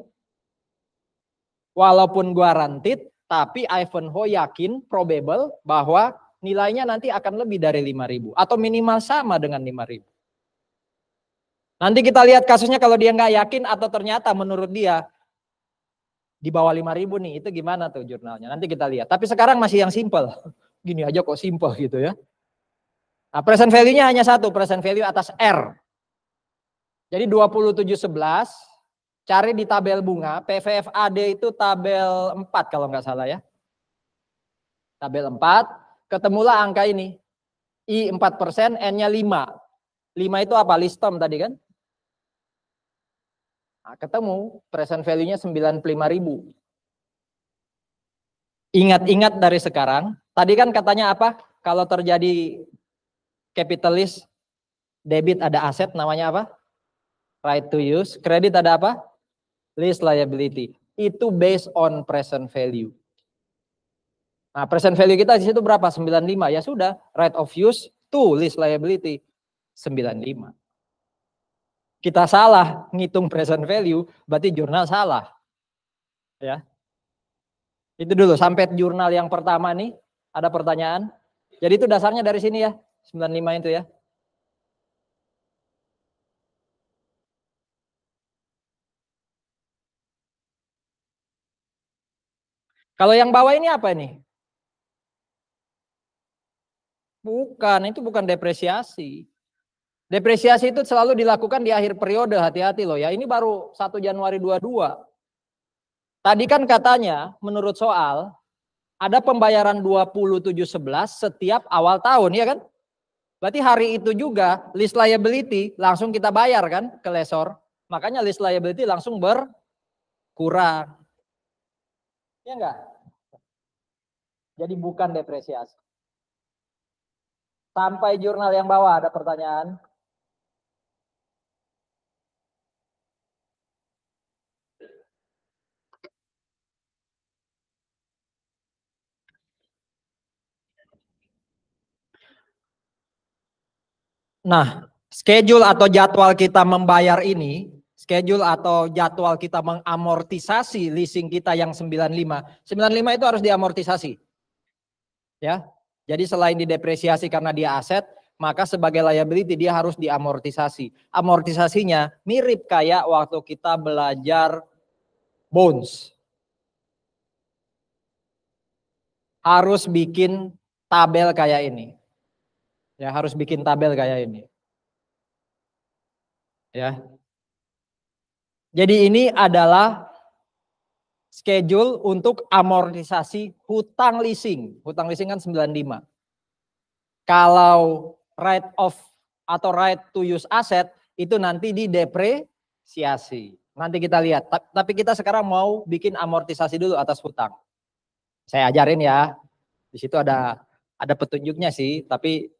Walaupun guaranteed, tapi Ivanhoe yakin, probable, bahwa nilainya nanti akan lebih dari 5.000. Atau minimal sama dengan 5.000. Nanti kita lihat kasusnya kalau dia nggak yakin atau ternyata menurut dia di bawah 5.000 nih, itu gimana tuh jurnalnya. Nanti kita lihat. Tapi sekarang masih yang simple. Gini aja kok simple gitu ya. Nah, present value-nya hanya satu, present value atas R. Jadi 2711, cari di tabel bunga, PVFAD itu tabel 4 kalau nggak salah ya. Tabel 4, ketemulah angka ini. I 4%, N-nya 5. 5 itu apa? Listom tadi kan? Nah, ketemu present value-nya 95.000. Ingat-ingat dari sekarang, tadi kan katanya apa? Kalau terjadi capitalist debit ada aset namanya apa? Right to use. Kredit ada apa? Lease liability. Itu based on present value. Nah, present value kita di situ berapa? 95. Ya sudah, right of use to lease liability 95. Kita salah ngitung present value, berarti jurnal salah. Ya. Itu dulu sampai jurnal yang pertama nih, ada pertanyaan. Jadi itu dasarnya dari sini ya, 95 itu ya. Kalau yang bawah ini apa ini? Bukan, itu bukan depresiasi. Depresiasi itu selalu dilakukan di akhir periode, hati-hati loh ya. Ini baru 1 Januari 22. Tadi kan katanya menurut soal ada pembayaran 2711 setiap awal tahun ya kan? Berarti hari itu juga list liability langsung kita bayar kan ke lessor. Makanya list liability langsung berkurang. Ya enggak? Jadi bukan depresiasi. Sampai jurnal yang bawah ada pertanyaan. Nah, schedule atau jadwal kita membayar ini, schedule atau jadwal kita mengamortisasi leasing kita yang 95. 95 itu harus diamortisasi. Ya. Jadi selain didepresiasi karena dia aset, maka sebagai liability dia harus diamortisasi. Amortisasinya mirip kayak waktu kita belajar bonds. Harus bikin tabel kayak ini. Ya, harus bikin tabel kayak ini. Ya. Jadi ini adalah schedule untuk amortisasi hutang leasing. Hutang leasing kan 95. Kalau right of atau right to use asset itu nanti didepresiasi. Nanti kita lihat. Tapi kita sekarang mau bikin amortisasi dulu atas hutang. Saya ajarin ya. Di situ ada petunjuknya sih, tapi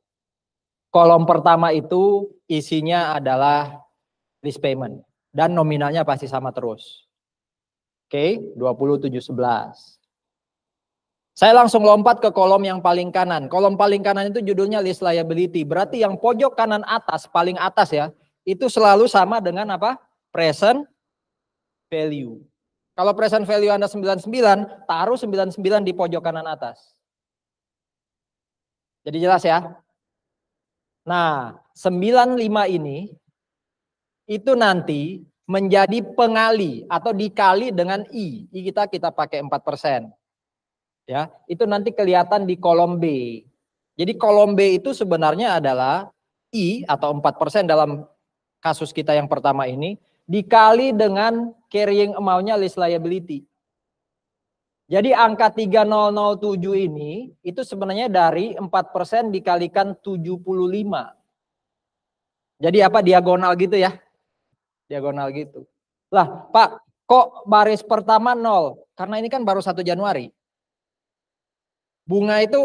kolom pertama itu isinya adalah lease payment dan nominalnya pasti sama terus. Oke, 2711. Saya langsung lompat ke kolom yang paling kanan. Kolom paling kanan itu judulnya lease liability. Berarti yang pojok kanan atas, paling atas ya, itu selalu sama dengan apa? Present value. Kalau present value Anda 99, taruh 99 di pojok kanan atas. Jadi jelas ya? Nah, 95 ini itu nanti menjadi pengali atau dikali dengan I. I kita pakai 4%. Ya, itu nanti kelihatan di kolom B. Jadi kolom B itu sebenarnya adalah I atau 4% dalam kasus kita yang pertama ini dikali dengan carrying amount-nya lease liability. Jadi angka 3007 ini itu sebenarnya dari 4% dikalikan 75. Jadi apa diagonal gitu ya? Diagonal gitu. Lah Pak, kok baris pertama 0? Karena ini kan baru 1 Januari. Bunga itu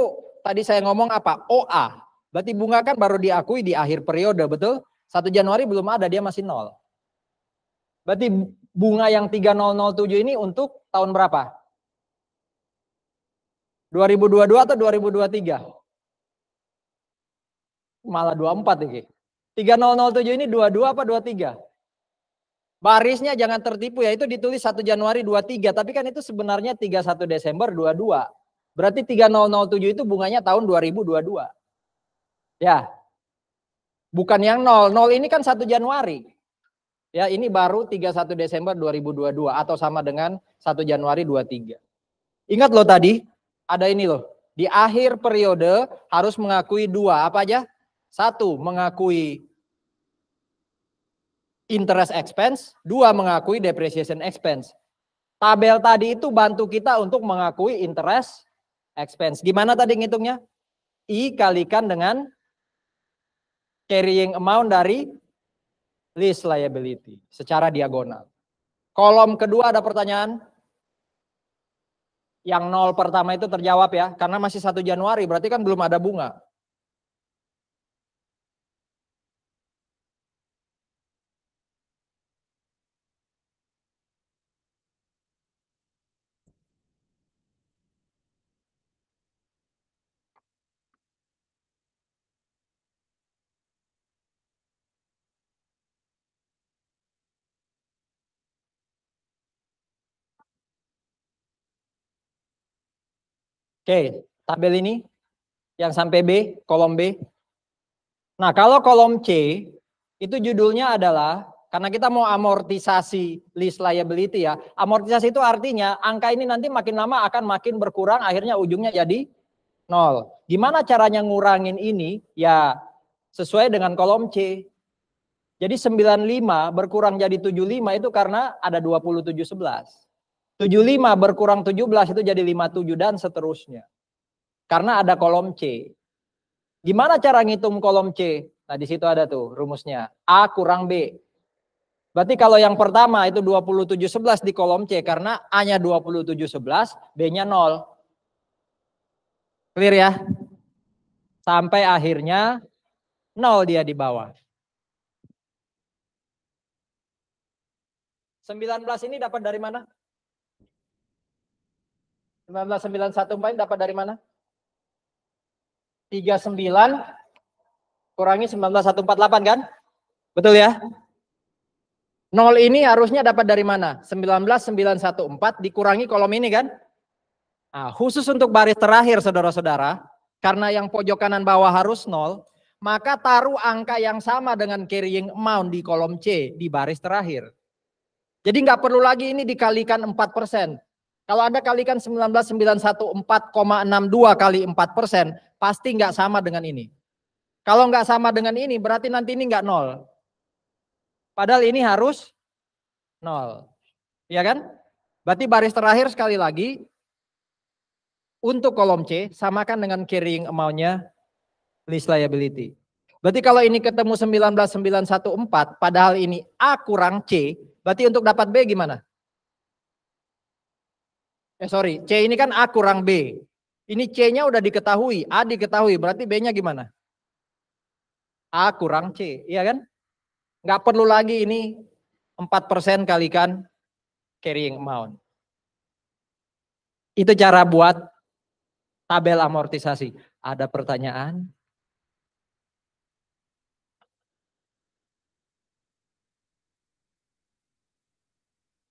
tadi saya ngomong apa? OA. Berarti bunga kan baru diakui di akhir periode, betul? 1 Januari belum ada, dia masih 0. Berarti bunga yang 3007 ini untuk tahun berapa? 2022 atau 2023? Malah 24 ini. 3007 ini 22 apa 23? Barisnya jangan tertipu ya, itu ditulis 1 Januari 23, tapi kan itu sebenarnya 31 Desember 22. Berarti 3007 itu bunganya tahun 2022. Ya. Bukan yang 0. 0 ini kan 1 Januari. Ya, ini baru 31 Desember 2022 atau sama dengan 1 Januari 23. Ingat loh tadi, ada ini loh. Di akhir periode harus mengakui 2, apa aja? 1, mengakui interest expense, 2, mengakui depreciation expense. Tabel tadi itu bantu kita untuk mengakui interest expense. Gimana tadi ngitungnya? I kalikan dengan carrying amount dari lease liability secara diagonal. Kolom kedua ada pertanyaan? Yang 0 pertama itu terjawab ya, karena masih 1 Januari, berarti kan belum ada bunga. Oke, tabel ini yang sampai B, kolom B. Nah, kalau kolom C itu judulnya adalah karena kita mau amortisasi lease liability ya. Amortisasi itu artinya angka ini nanti makin lama akan makin berkurang, akhirnya ujungnya jadi 0. Gimana caranya ngurangin ini? Ya sesuai dengan kolom C. Jadi 95 berkurang jadi 75 itu karena ada 2711. 75 berkurang 17 itu jadi 57 dan seterusnya. Karena ada kolom C. Gimana cara ngitung kolom C? Nah di situ ada tuh rumusnya. A kurang B. Berarti kalau yang pertama itu 2711 di kolom C karena A-nya 2711, B-nya 0. Clear ya? Sampai akhirnya 0 dia di bawah. 19 ini dapat dari mana? 19914 dapat dari mana? 39 kurangi 19148 kan? Betul ya? 0 ini harusnya dapat dari mana? 19,914 dikurangi kolom ini kan? Nah, khusus untuk baris terakhir saudara-saudara, karena yang pojok kanan bawah harus 0, maka taruh angka yang sama dengan carrying amount di kolom C di baris terakhir. Jadi nggak perlu lagi ini dikalikan 4%. Kalau Anda kalikan 19,914,62 kali 4%, pasti nggak sama dengan ini. Kalau nggak sama dengan ini, berarti nanti ini nggak 0. Padahal ini harus 0. Ya kan? Berarti baris terakhir sekali lagi, untuk kolom C, samakan dengan carrying amount-nya lease liability. Berarti kalau ini ketemu 19,914, padahal ini A kurang C, berarti untuk dapat B gimana? C ini kan A kurang B. Ini C-nya udah diketahui, A diketahui, berarti B-nya gimana? A kurang C, iya kan? Nggak perlu lagi ini 4% kalikan carrying amount. Itu cara buat tabel amortisasi. Ada pertanyaan?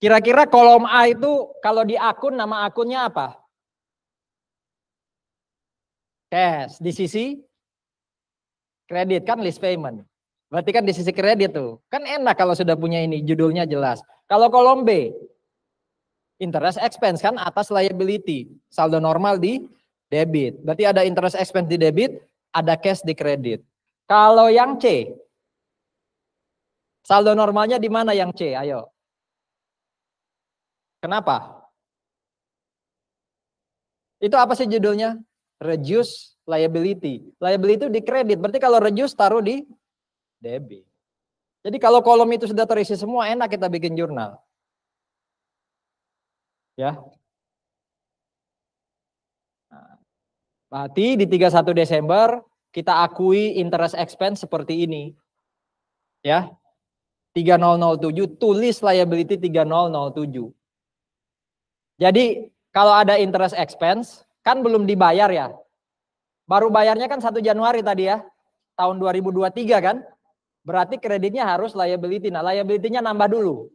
Kira-kira kolom A itu kalau di akun nama akunnya apa? Cash. Di sisi kredit kan list payment. Berarti kan di sisi kredit tuh. Kan enak kalau sudah punya ini judulnya jelas. Kalau kolom B, interest expense kan atas liability. Saldo normal di debit. Berarti ada interest expense di debit, ada cash di kredit. Kalau yang C, saldo normalnya di mana yang C? Ayo. Kenapa? Itu apa sih judulnya? Reduce liability. Liability itu di kredit. Berarti kalau reduce taruh di debit. Jadi kalau kolom itu sudah terisi semua, enak kita bikin jurnal. Ya. Berarti di 31 Desember kita akui interest expense seperti ini. Ya. 3007 tulis liability 3007. Jadi kalau ada interest expense kan belum dibayar ya. Baru bayarnya kan 1 Januari tadi ya. Tahun 2023 kan. Berarti kreditnya harus liability. Nah, liability-nya nambah dulu.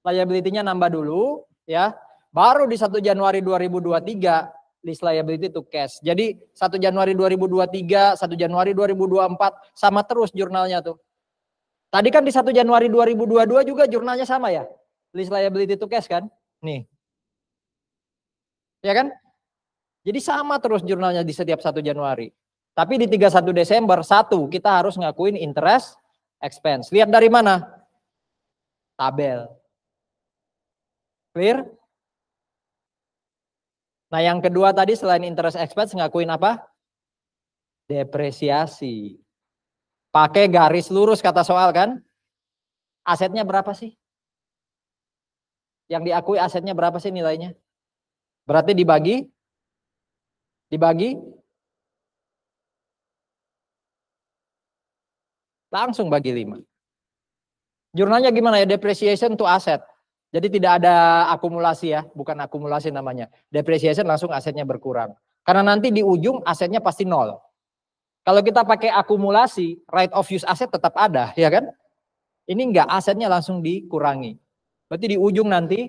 Liability-nya nambah dulu ya. Baru di 1 Januari 2023 list liability to cash. Jadi 1 Januari 2023, 1 Januari 2024 sama terus jurnalnya tuh. Tadi kan di 1 Januari 2022 juga jurnalnya sama ya. List liability to cash kan? Nih. Ya kan? Jadi sama terus jurnalnya di setiap 1 Januari. Tapi di 31 Desember, kita harus ngakuin interest expense. Lihat dari mana? Tabel. Clear? Nah yang kedua tadi selain interest expense ngakuin apa? Depresiasi. Pakai garis lurus kata soal kan? Asetnya berapa sih? Yang diakui asetnya berapa sih nilainya? Berarti dibagi langsung bagi 5. Jurnalnya gimana ya? Depreciation to asset. Jadi tidak ada akumulasi ya, bukan akumulasi namanya. Depreciation langsung asetnya berkurang. Karena nanti di ujung asetnya pasti 0. Kalau kita pakai akumulasi, right of use aset tetap ada, ya kan? Ini enggak, asetnya langsung dikurangi. Berarti di ujung nanti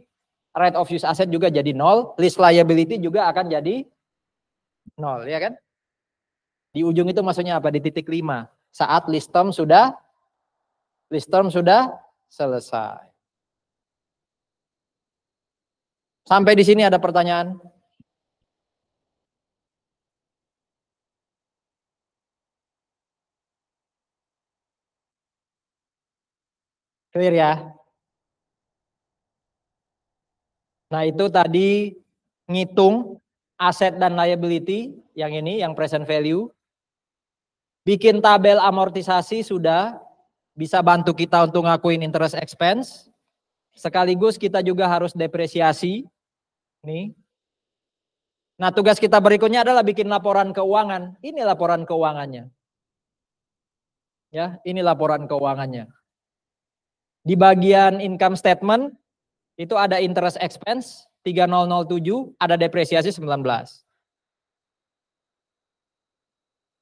right of use aset juga jadi 0, list liability juga akan jadi 0, ya kan? Di ujung itu maksudnya apa? Di titik 5. Saat list term sudah selesai. Sampai di sini ada pertanyaan? Clear ya? Nah itu tadi ngitung aset dan liability, yang ini, yang present value. Bikin tabel amortisasi sudah, bisa bantu kita untuk ngakuin interest expense. Sekaligus kita juga harus depresiasi. Nih. Nah tugas kita berikutnya adalah bikin laporan keuangan. Ini laporan keuangannya. Ya, ini laporan keuangannya. Di bagian income statement itu ada interest expense 3007, ada depresiasi 19.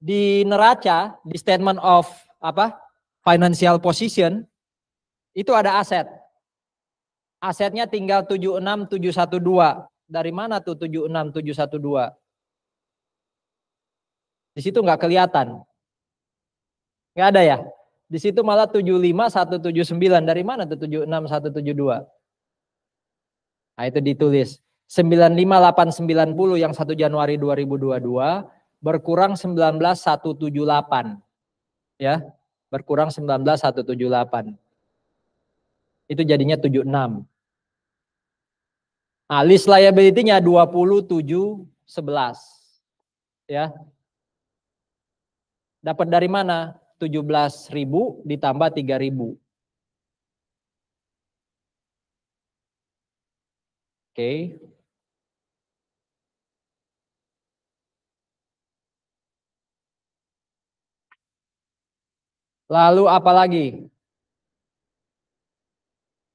Di neraca, di statement of financial position Itu ada aset. Asetnya tinggal 76712. Dari mana tuh 76712? Di situ nggak kelihatan. Nggak ada ya? Di situ malah 75179. Dari mana tuh 76172? Nah, itu ditulis. 95890 yang 1 Januari 2022 berkurang 19178. Ya, berkurang 19178. Itu jadinya 76. Nah, list liability-nya 2711. Ya. Dapat dari mana? 17.000 ditambah 3.000. Oke. Lalu apa lagi?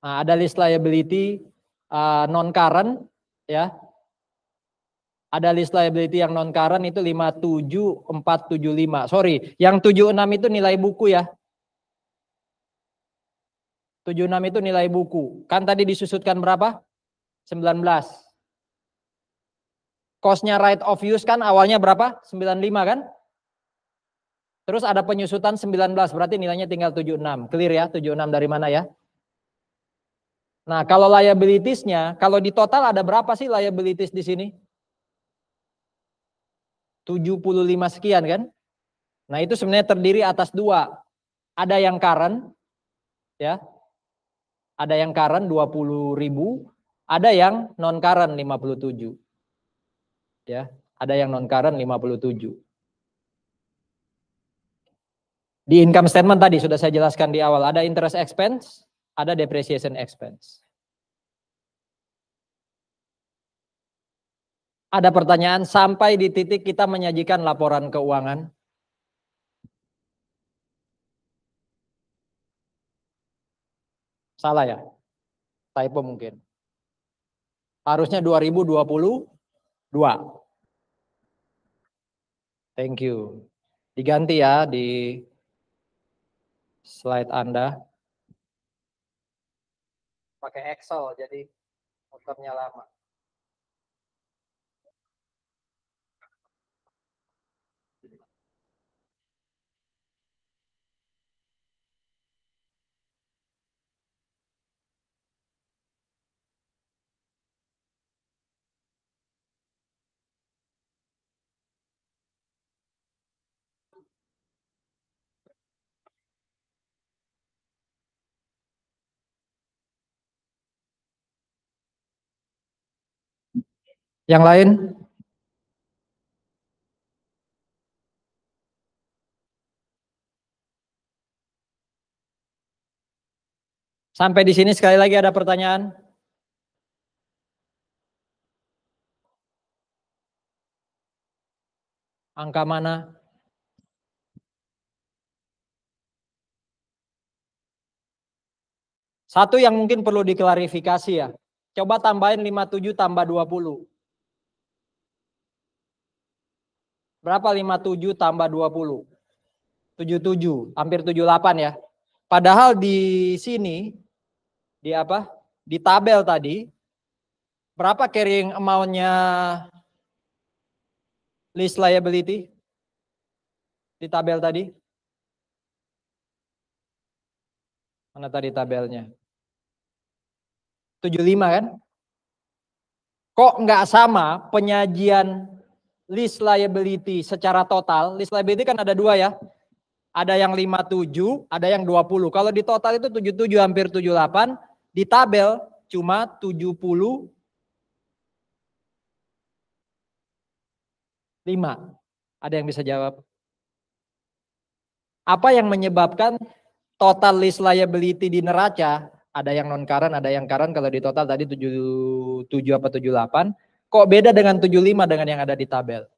Nah, ada list liability non current ya. Ada list liability yang non current itu 57475. Sorry, yang 76 itu nilai buku ya. 76 itu nilai buku. Kan tadi disusutkan berapa? 19. Cost-nya right of use kan awalnya berapa? 95 kan? Terus ada penyusutan 19, berarti nilainya tinggal 76. Clear ya, 76 dari mana ya? Nah, kalau liabilities-nya, kalau di total ada berapa sih liabilities di sini? 75 sekian kan? Nah, itu sebenarnya terdiri atas dua. Ada yang current, ya. Ada yang current 20.000, ada yang non current 57. Ya, ada yang non current 57. Di income statement tadi sudah saya jelaskan di awal, ada interest expense, ada depreciation expense. Ada pertanyaan sampai di titik kita menyajikan laporan keuangan? Salah ya? Typo mungkin. Harusnya 2022. Thank you. Diganti ya di slide Anda. Pakai Excel jadi motornya lama. Yang lain? Sampai di sini sekali lagi ada pertanyaan? Angka mana? Satu yang mungkin perlu diklarifikasi ya. Coba tambahin 57 tambah 20. Berapa 57 tambah 20? 77, hampir 78 ya. Padahal di sini, di apa? Di tabel tadi, berapa carrying amount-nya list liability? Di tabel tadi? Mana tadi tabelnya? 75 kan? Kok nggak sama penyajian list liability secara total? List liability kan ada dua ya. Ada yang 57, ada yang 20. Kalau di total itu 77 hampir 78, di tabel cuma 75. Ada yang bisa jawab? Apa yang menyebabkan total list liability di neraca, ada yang non current, ada yang current, kalau di total tadi 77 apa 78, kok beda dengan 75 dengan yang ada di tabel?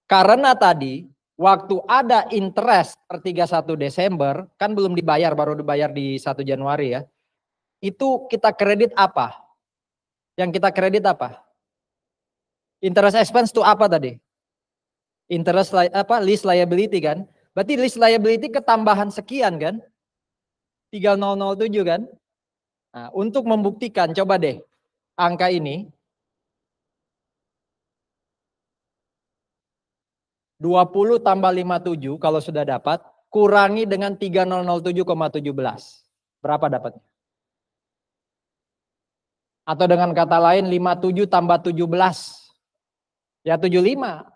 Karena tadi waktu ada interest per 31 Desember, kan belum dibayar, baru dibayar di 1 Januari ya. Itu kita kredit apa? Yang kita kredit apa? Interest expense itu apa tadi? Interest list liability kan? Berarti list liability ketambahan sekian kan? 3007 kan? Nah, untuk membuktikan coba deh angka ini. 20 tambah 57 kalau sudah dapat, kurangi dengan 3007,17. Berapa dapatnya? Atau dengan kata lain 57 tambah 17. Ya 75.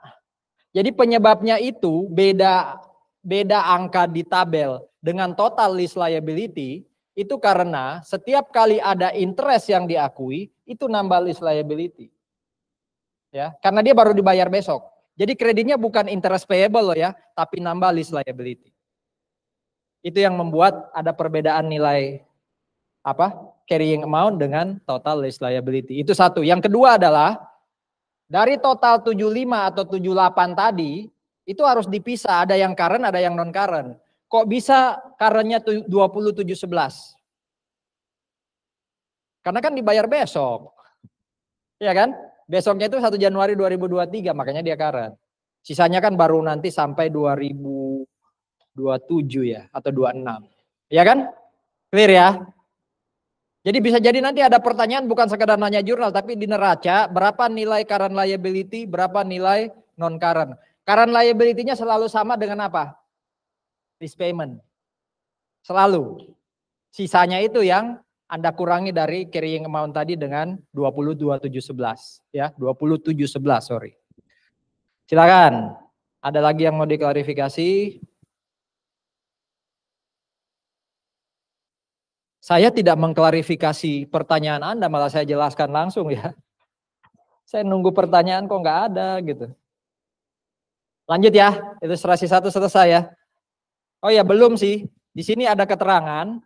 Jadi penyebabnya itu beda angka di tabel dengan total list liability itu karena setiap kali ada interest yang diakui itu nambah list liability. Ya, karena dia baru dibayar besok. Jadi kreditnya bukan interest payable loh ya, tapi nambah list liability. Itu yang membuat ada perbedaan nilai carrying amount dengan total list liability. Itu satu. Yang kedua adalah dari total 75 atau 78 tadi itu harus dipisah, ada yang current, ada yang non current. Kok bisa currentnya 2711? Karena kan dibayar besok. Ya kan? Besoknya itu 1 Januari 2023, makanya dia current. Sisanya kan baru nanti sampai 2027 ya, atau 26. Ya kan? Clear ya? Jadi bisa jadi nanti ada pertanyaan bukan sekedar nanya jurnal, tapi di neraca berapa nilai current liability, berapa nilai non current. Current liability-nya selalu sama dengan apa? Lease payment. Selalu. Sisanya itu yang Anda kurangi dari carrying amount tadi dengan 202711 ya, 2711 sorry. Silakan. Ada lagi yang mau diklarifikasi? Saya tidak mengklarifikasi pertanyaan Anda, malah saya jelaskan langsung ya. Saya nunggu pertanyaan kok nggak ada gitu. Lanjut ya, ilustrasi 1 selesai ya. Oh ya belum sih, di sini ada keterangan.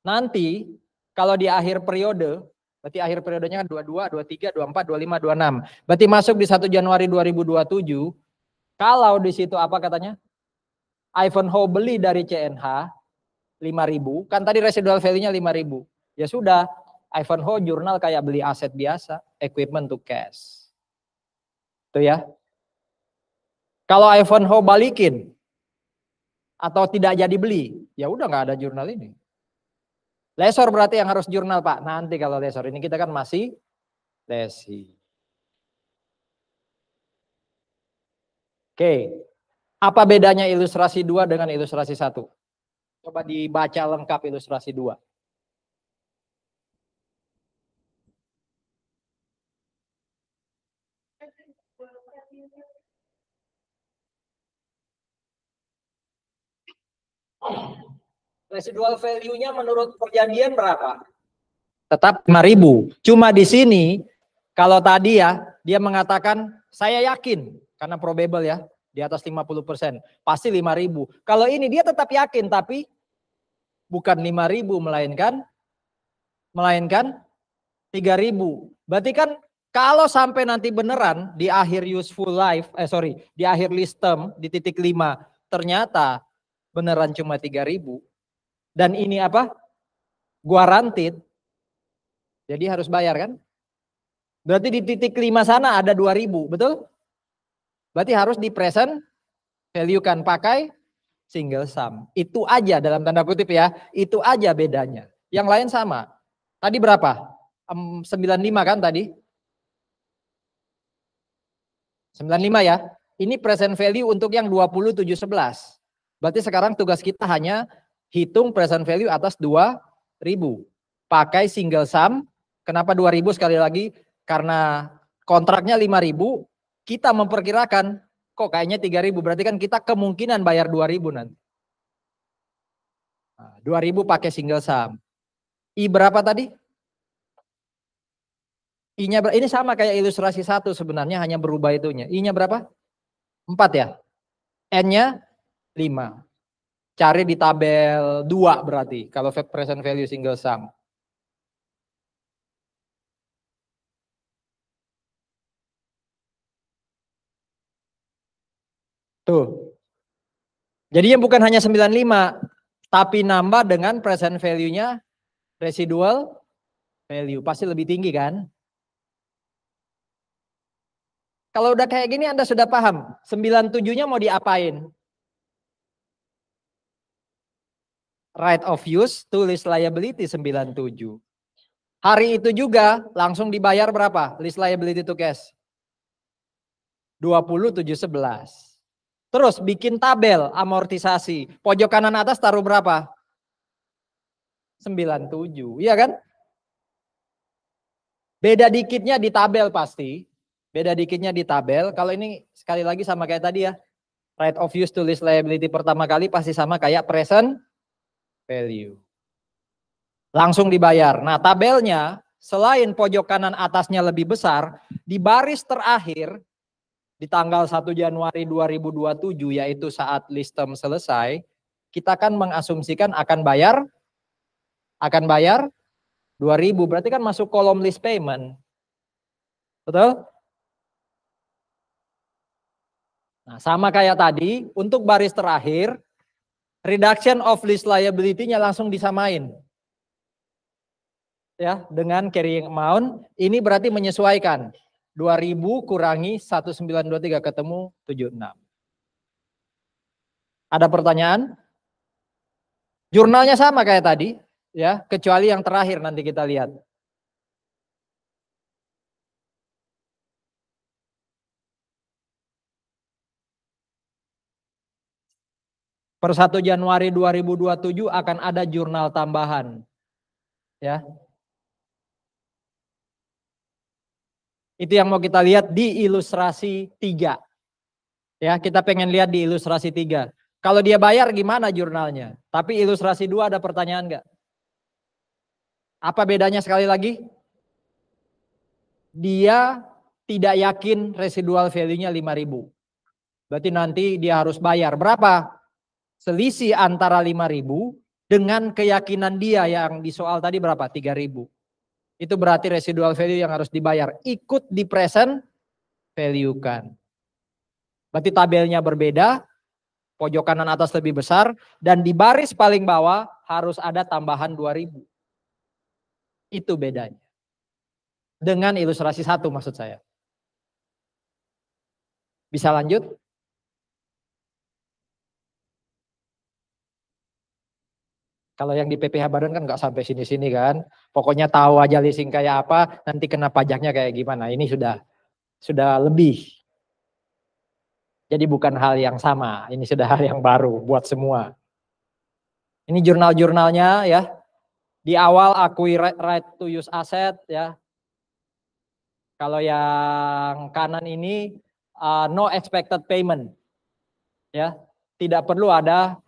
Nanti kalau di akhir periode, berarti akhir periodenya kan 22, 23, 24, 25, 26. Berarti masuk di 1 Januari 2027. Kalau di situ apa katanya? Ivanhoe beli dari CNH 5.000, kan tadi residual value-nya 5.000. Ya sudah, Ivanhoe jurnal kayak beli aset biasa, equipment to cash. Itu ya. Kalau Ivanhoe balikin atau tidak jadi beli, ya udah nggak ada jurnal ini. Lesor berarti yang harus jurnal Pak. Nanti kalau lesor ini kita kan masih lesi. Oke. Apa bedanya ilustrasi 2 dengan ilustrasi 1? Coba dibaca lengkap ilustrasi 2. Residual value-nya menurut perjanjian berapa? Tetap 5.000. Cuma di sini kalau tadi ya dia mengatakan saya yakin karena probable ya di atas 50% pasti 5.000. Kalau ini dia tetap yakin tapi bukan 5.000 melainkan 3.000. Berarti kan kalau sampai nanti beneran di akhir useful life di akhir list term di titik 5 ternyata beneran cuma 3.000 dan ini apa? Guaranteed. Jadi harus bayar kan? Berarti di titik 5 sana ada 2.000, betul? Berarti harus di present value kan pakai single sum. Itu aja dalam tanda kutip ya, itu aja bedanya. Yang lain sama. Tadi berapa? 95 kan tadi? 95 ya. Ini present value untuk yang 2711. Berarti sekarang tugas kita hanya hitung present value atas 2.000. Pakai single sum. Kenapa 2.000 sekali lagi? Karena kontraknya 5.000, kita memperkirakan kok kayaknya 3.000. Berarti kan kita kemungkinan bayar 2.000 nanti. 2.000 pakai single sum. I berapa tadi? I-nya ini sama kayak ilustrasi 1 sebenarnya, hanya berubah itunya. I-nya berapa? 4 ya. N-nya 5. Cari di tabel 2 berarti kalau present value single sum. Tuh. Jadinya bukan hanya 95, tapi nambah dengan present value-nya residual value. Pasti lebih tinggi kan? Kalau udah kayak gini Anda sudah paham. 97-nya mau diapain? Right of use to lease liability 97. Hari itu juga langsung dibayar berapa? Lease liability to cash. 2711. Terus bikin tabel amortisasi. Pojok kanan atas taruh berapa? 97. Iya kan? Beda dikitnya di tabel pasti. Beda dikitnya di tabel. Kalau ini sekali lagi sama kayak tadi ya. Right of use to lease liability pertama kali pasti sama kayak present value. Langsung dibayar. Nah tabelnya selain pojok kanan atasnya lebih besar, di baris terakhir di tanggal 1 Januari 2027 yaitu saat lease term selesai, kita kan mengasumsikan akan bayar 2000, berarti kan masuk kolom lease payment. Betul? Nah, sama kayak tadi, untuk baris terakhir, reduction of lease liability-nya langsung disamain. Ya, dengan carrying amount, ini berarti menyesuaikan. 2000 kurangi 1923 ketemu 76. Ada pertanyaan? Jurnalnya sama kayak tadi, ya, kecuali yang terakhir nanti kita lihat. Per 1 Januari 2027 akan ada jurnal tambahan. Ya. Itu yang mau kita lihat di ilustrasi 3. Ya, kita pengen lihat di ilustrasi 3. Kalau dia bayar gimana jurnalnya? Tapi ilustrasi 2 ada pertanyaan enggak? Apa bedanya sekali lagi? Dia tidak yakin residual value-nya 5.000. Berarti nanti dia harus bayar berapa? Selisih antara 5.000 dengan keyakinan dia yang di soal tadi berapa? 3.000. Itu berarti residual value yang harus dibayar. Ikut di present value kan. Berarti tabelnya berbeda. Pojok kanan atas lebih besar. Dan di baris paling bawah harus ada tambahan 2.000. Itu bedanya. Dengan ilustrasi 1 maksud saya. Bisa lanjut? Kalau yang di PPH Badan kan nggak sampai sini-sini kan. Pokoknya tahu aja leasing kayak apa, nanti kena pajaknya kayak gimana. Ini sudah lebih. Jadi bukan hal yang sama, ini sudah hal yang baru buat semua. Ini jurnal-jurnalnya ya. Di awal akui right to use asset ya. Kalau yang kanan ini no expected payment. Ya, tidak perlu ada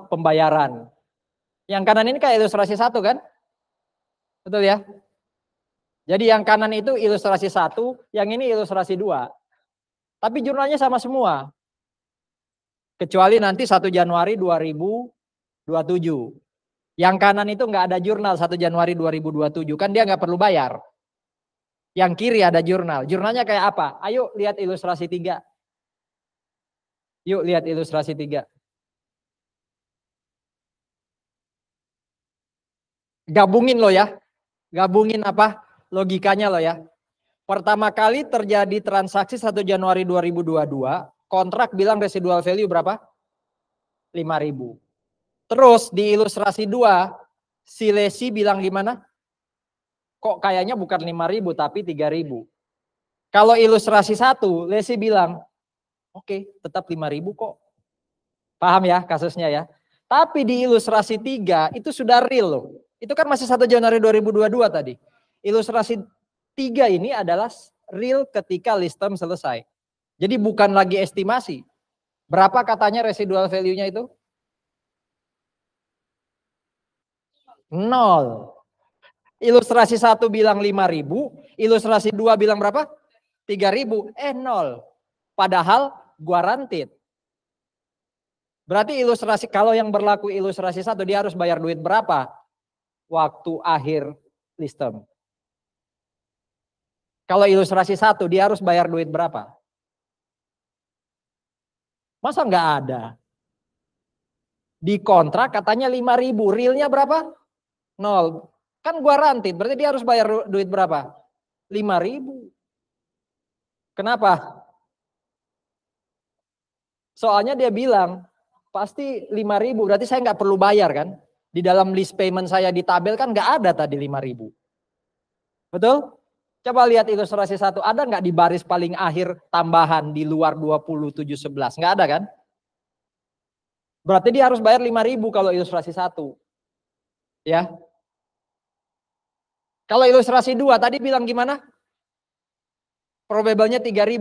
pembayaran. Yang kanan ini kayak ilustrasi 1 kan? Betul ya? Jadi yang kanan itu ilustrasi 1, yang ini ilustrasi 2. Tapi jurnalnya sama semua. Kecuali nanti 1 Januari 2027. Yang kanan itu nggak ada jurnal 1 Januari 2027. Kan dia nggak perlu bayar. Yang kiri ada jurnal. Jurnalnya kayak apa? Ayo lihat ilustrasi 3. Yuk lihat ilustrasi 3. Gabungin lo ya. Gabungin apa? Logikanya lo ya. Pertama kali terjadi transaksi 1 Januari 2022, kontrak bilang residual value berapa? 5.000. Terus di ilustrasi 2, si lesi bilang gimana? Kok kayaknya bukan 5.000 tapi 3.000. Kalau ilustrasi 1, lesi bilang, oke, tetap 5.000 kok. Paham ya kasusnya ya? Tapi di ilustrasi 3 itu sudah real loh. Itu kan masih 1 Januari 2022 tadi. Ilustrasi 3 ini adalah real ketika lease term selesai. Jadi bukan lagi estimasi. Berapa katanya residual value-nya itu? 0. Ilustrasi 1 bilang 5.000, ilustrasi 2 bilang berapa? 3.000. 0. Padahal guaranteed. Berarti ilustrasi, kalau yang berlaku ilustrasi 1 dia harus bayar duit berapa? Waktu akhir lease term. Kalau ilustrasi 1 dia harus bayar duit berapa? Masa nggak ada? Di kontrak katanya 5.000, realnya berapa? 0. Kan guaranteed, berarti dia harus bayar duit berapa? 5.000. Kenapa? Soalnya dia bilang Pasti 5.000, berarti saya nggak perlu bayar kan? Di dalam list payment saya di tabel kan nggak ada tadi 5.000. Betul? Coba lihat ilustrasi 1, ada nggak di baris paling akhir tambahan di luar 2711? Nggak ada kan? Berarti dia harus bayar 5.000 kalau ilustrasi 1. Ya. Kalau ilustrasi 2 tadi bilang gimana? Probable-nya 3.000.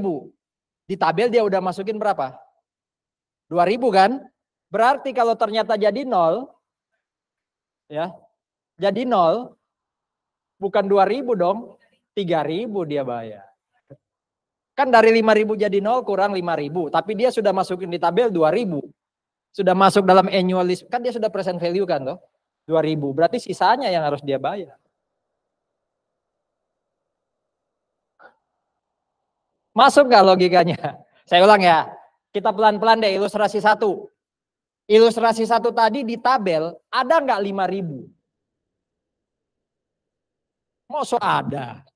Di tabel dia udah masukin berapa? 2.000 kan? Berarti kalau ternyata jadi 0, ya, jadi 0, bukan 2.000 dong, 3.000 dia bayar. Kan dari 5.000 jadi 0 kurang 5.000, tapi dia sudah masukin di tabel 2.000. Sudah masuk dalam annual list, kan dia sudah present value kan toh, 2.000. Berarti sisanya yang harus dia bayar. Masuk nggak logikanya? Saya ulang ya, kita pelan-pelan deh ilustrasi 1. Ilustrasi 1 tadi di tabel ada nggak 5.000? Masa ada?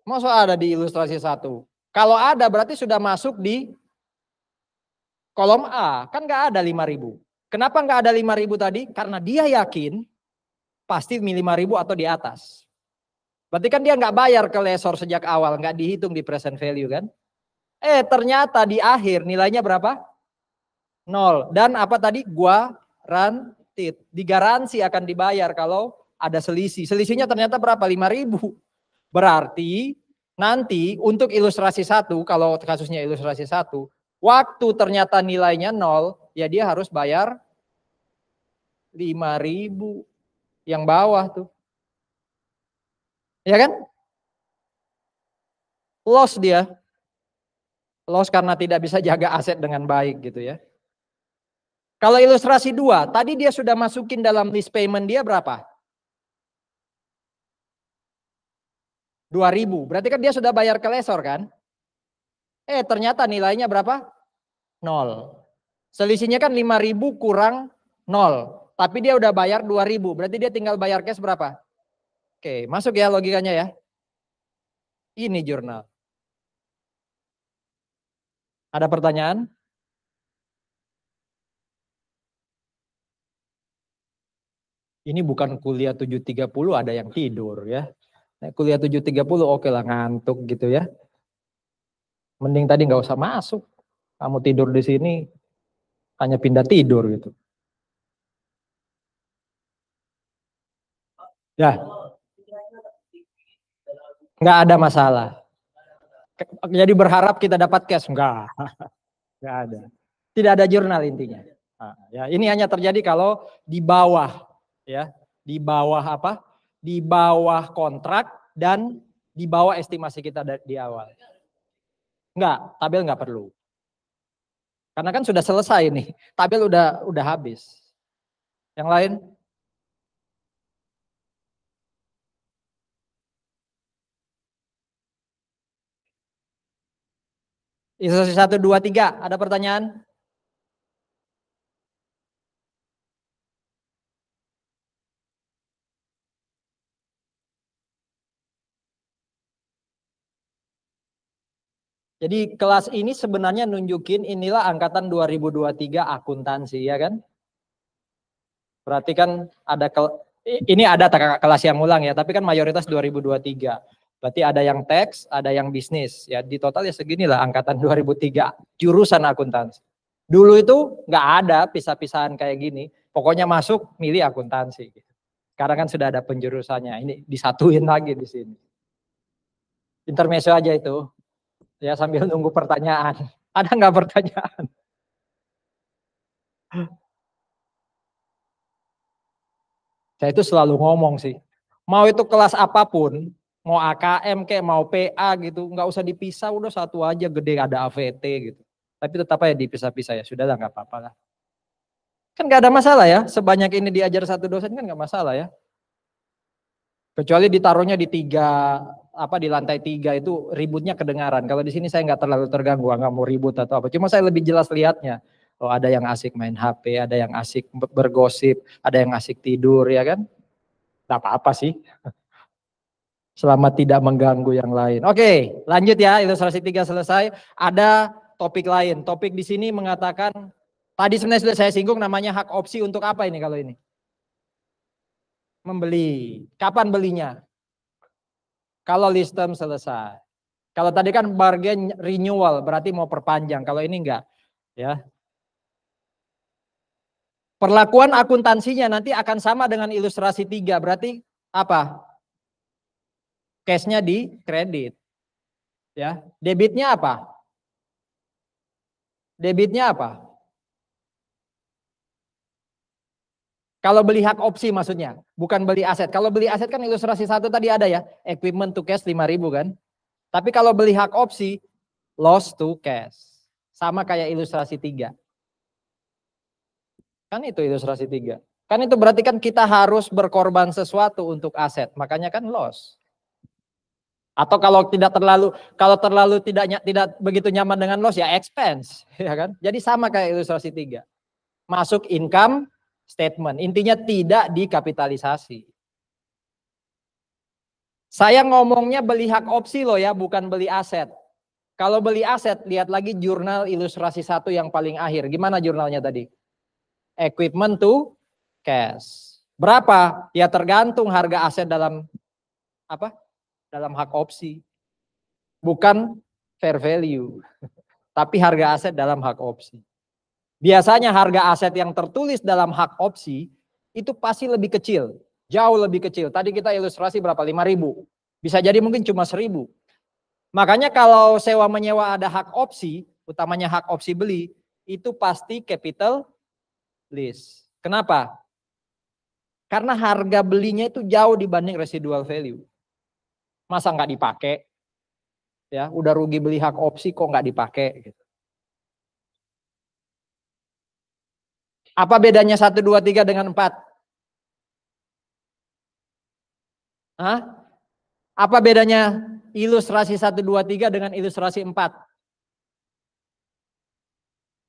Masa ada di ilustrasi 1? Kalau ada berarti sudah masuk di kolom A. Kan nggak ada 5.000. Kenapa nggak ada 5.000 tadi? Karena dia yakin pasti 5.000 atau di atas. Berarti kan dia nggak bayar ke lessor sejak awal, nggak dihitung di present value kan? Ternyata di akhir nilainya berapa? 0. Dan apa tadi? Guaranteed. Digaransi akan dibayar kalau ada selisih. Selisihnya ternyata berapa? 5.000. Berarti nanti untuk ilustrasi 1, kalau kasusnya ilustrasi 1, waktu ternyata nilainya 0, ya dia harus bayar 5.000 yang bawah tuh. Ya kan? Loss dia. Loss karena tidak bisa jaga aset dengan baik gitu ya. Kalau ilustrasi 2, tadi dia sudah masukin dalam list payment dia berapa? 2.000. Berarti kan dia sudah bayar ke lessor kan? Ternyata nilainya berapa? 0. Selisihnya kan 5.000 kurang 0. Tapi dia udah bayar 2.000. Berarti dia tinggal bayar cash berapa? Oke, masuk ya logikanya ya. Ini jurnal. Ada pertanyaan? Ini bukan kuliah 7.30, ada yang tidur ya. Kuliah 7.30 oke lah, ngantuk gitu ya. Mending tadi nggak usah masuk. Kamu tidur di sini hanya pindah tidur gitu. Ya. Nggak ada masalah. Jadi berharap kita dapat cash, enggak ada. Tidak ada jurnal intinya. Nah, ya, ini hanya terjadi kalau di bawah, ya, di bawah apa? Di bawah kontrak dan di bawah estimasi kita di awal. Enggak, tabel enggak perlu. Karena kan sudah selesai nih, tabel udah habis. Yang lain? Ilustrasi 1, 2, 3, ada pertanyaan? Jadi kelas ini sebenarnya nunjukin inilah angkatan 2023 akuntansi ya kan? Berarti kan ada ini ada kelas yang ulang ya, tapi kan mayoritas 2023. Berarti ada yang teks, ada yang bisnis ya. Di total ya seginilah angkatan 2003 jurusan akuntansi. Dulu itu nggak ada pisah-pisahan kayak gini. Pokoknya masuk milih akuntansi. Sekarang kan sudah ada penjurusannya. Ini disatuin lagi di sini. Intermezzo aja itu. Ya sambil nunggu pertanyaan. Ada nggak pertanyaan? Saya itu selalu ngomong sih. Mau itu kelas apapun, mau AKM kayak mau PA gitu, nggak usah dipisah, udah satu aja gede ada AVT gitu. Tapi tetap aja dipisah-pisah ya, sudahlah nggak apa-apa lah. Kan nggak ada masalah ya, sebanyak ini diajar satu dosen kan nggak masalah ya. Kecuali ditaruhnya di di lantai 3 itu ributnya kedengaran. Kalau di sini saya nggak terlalu terganggu, nggak mau ribut atau apa. Cuma saya lebih jelas lihatnya. Oh ada yang asik main HP, ada yang asik bergosip, ada yang asik tidur ya kan. Nggak apa-apa sih. Selama tidak mengganggu yang lain. Oke, lanjut ya, ilustrasi 3 selesai. Ada topik lain. Topik di sini mengatakan, tadi sebenarnya sudah saya singgung namanya hak opsi untuk apa ini kalau ini? Membeli. Kapan belinya? Kalau lease term selesai. Kalau tadi kan bargain renewal, berarti mau perpanjang. Kalau ini enggak. Ya. Perlakuan akuntansinya nanti akan sama dengan ilustrasi 3. Berarti apa? Cashnya di kredit. Ya. Debitnya apa? Debitnya apa? Kalau beli hak opsi maksudnya, bukan beli aset. Kalau beli aset kan ilustrasi 1 tadi ada ya, equipment to cash 5.000 kan. Tapi kalau beli hak opsi, loss to cash. Sama kayak ilustrasi 3. Kan itu ilustrasi 3. Kan itu berarti kan kita harus berkorban sesuatu untuk aset, makanya kan loss. Atau kalau terlalu tidak begitu nyaman dengan loss ya expense, ya kan? Jadi sama kayak ilustrasi 3. Masuk income statement. Intinya tidak dikapitalisasi. Saya ngomongnya beli hak opsi loh ya, bukan beli aset. Kalau beli aset, lihat lagi jurnal ilustrasi 1 yang paling akhir. Gimana jurnalnya tadi? Equipment to cash. Berapa? Ya tergantung harga aset dalam apa? Dalam hak opsi. Bukan fair value. Tapi harga aset dalam hak opsi. Biasanya harga aset yang tertulis dalam hak opsi itu pasti lebih kecil, jauh lebih kecil. Tadi kita ilustrasi berapa? 5.000. Bisa jadi mungkin cuma 1.000. Makanya kalau sewa menyewa ada hak opsi, utamanya hak opsi beli, itu pasti capital lease. Kenapa? Karena harga belinya itu jauh dibanding residual value. Masa nggak dipakai? Ya, udah rugi beli hak opsi kok nggak dipakai gitu. Apa bedanya 1, 2, 3 dengan 4? Hah? Apa bedanya ilustrasi 1, 2, 3 dengan ilustrasi 4?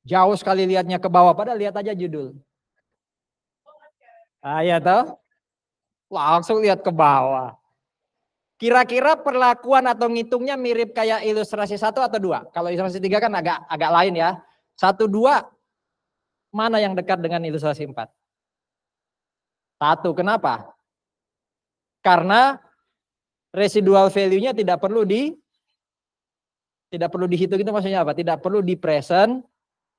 Jauh sekali lihatnya ke bawah, padahal lihat aja judul. Ah ya toh? Langsung lihat ke bawah. Kira-kira perlakuan atau ngitungnya mirip kayak ilustrasi 1 atau 2? Kalau ilustrasi 3 kan agak lain ya. 1, 2 mana yang dekat dengan ilustrasi 4? 1, kenapa? Karena residual value-nya tidak perlu dihitung, itu maksudnya apa? Tidak perlu di present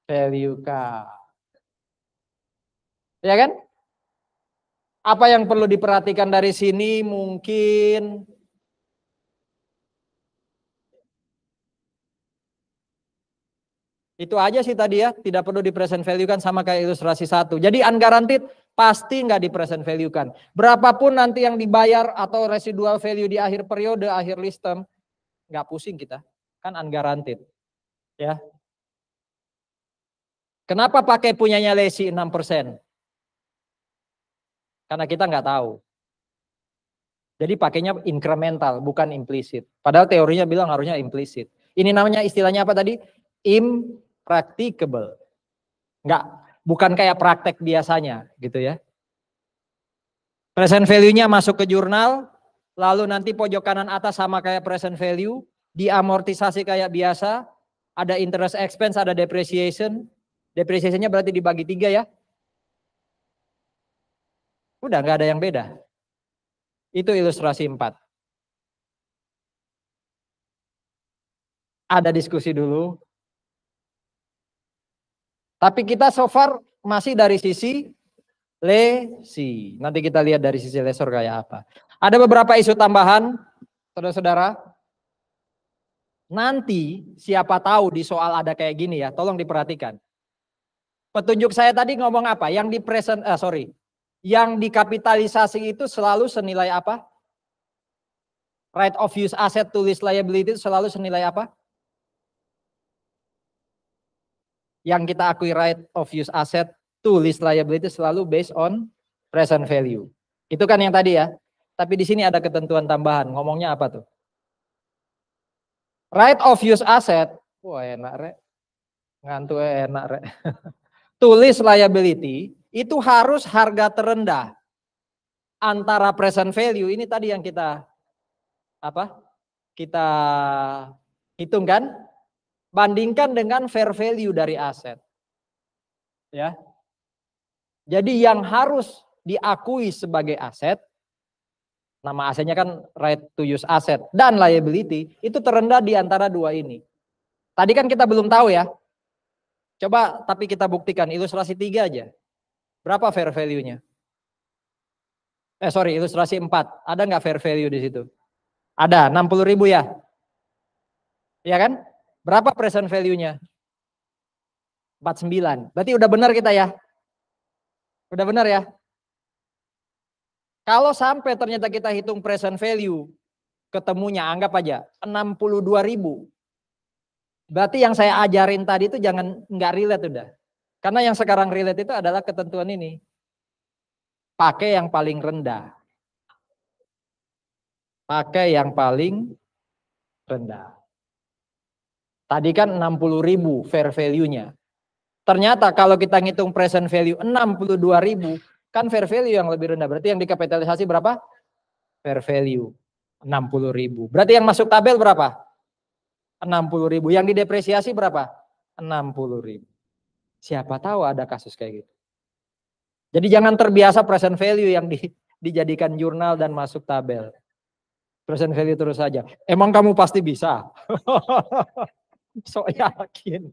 value kan. Ya kan? Apa yang perlu diperhatikan dari sini mungkin itu aja sih tadi ya, tidak perlu di present value kan sama kayak ilustrasi 1. Jadi unguaranteed pasti nggak di present value kan. Berapapun nanti yang dibayar atau residual value di akhir periode, akhir lease term, nggak pusing kita, kan unguaranteed. Ya. Kenapa pakai punyanya lesi 6%? Karena kita nggak tahu. Jadi pakainya incremental, bukan implisit. Padahal teorinya bilang harusnya implisit. Ini namanya istilahnya apa tadi? Impracticable. Enggak, bukan kayak praktek biasanya gitu ya. Present value-nya masuk ke jurnal, lalu nanti pojok kanan atas sama kayak present value, diamortisasi kayak biasa, ada interest expense, ada depreciation. Depreciation-nya berarti dibagi 3 ya. Udah nggak ada yang beda. Itu ilustrasi 4. Ada diskusi dulu. Tapi kita so far masih dari sisi lesi. Nanti kita lihat dari sisi lesor kayak apa. Ada beberapa isu tambahan, saudara-saudara. Nanti siapa tahu di soal ada kayak gini ya, tolong diperhatikan. Petunjuk saya tadi ngomong apa? Yang dikapitalisasi itu selalu senilai apa? Right of use asset to lease liability itu selalu senilai apa? Yang kita akui right of use asset to lease liability selalu based on present value. Itu kan yang tadi ya. Tapi di sini ada ketentuan tambahan. Ngomongnya apa tuh? Right of use asset. Wah enak rek. Ngantuk enak rek. To lease liability itu harus harga terendah antara present value. Ini tadi yang kita hitung kan? bandingkan dengan fair value dari aset. Ya. Jadi yang harus diakui sebagai aset, nama asetnya kan right to use asset dan liability, itu terendah di antara dua ini. Tadi kan kita belum tahu ya. Coba tapi kita buktikan ilustrasi 3 aja. Berapa fair value-nya? Ilustrasi 4. Ada nggak fair value di situ? Ada, 60.000 ya? Iya kan? Berapa present value-nya? 49. Berarti udah benar kita ya? Udah benar ya? Kalau sampai ternyata kita hitung present value, ketemunya anggap aja 62.000. Berarti yang saya ajarin tadi itu jangan nggak relate udah. Karena yang sekarang relate itu adalah ketentuan ini. Pakai yang paling rendah. Pakai yang paling rendah. Tadi kan 60.000 fair value-nya. Ternyata kalau kita ngitung present value 62.000, kan fair value yang lebih rendah. Berarti yang dikapitalisasi berapa? Fair value 60.000. Berarti yang masuk tabel berapa? 60.000. Yang didepresiasi berapa? 60.000. Siapa tahu ada kasus kayak gitu. Jadi jangan terbiasa present value yang dijadikan jurnal dan masuk tabel. Present value terus saja. Emang kamu pasti bisa? So yakin.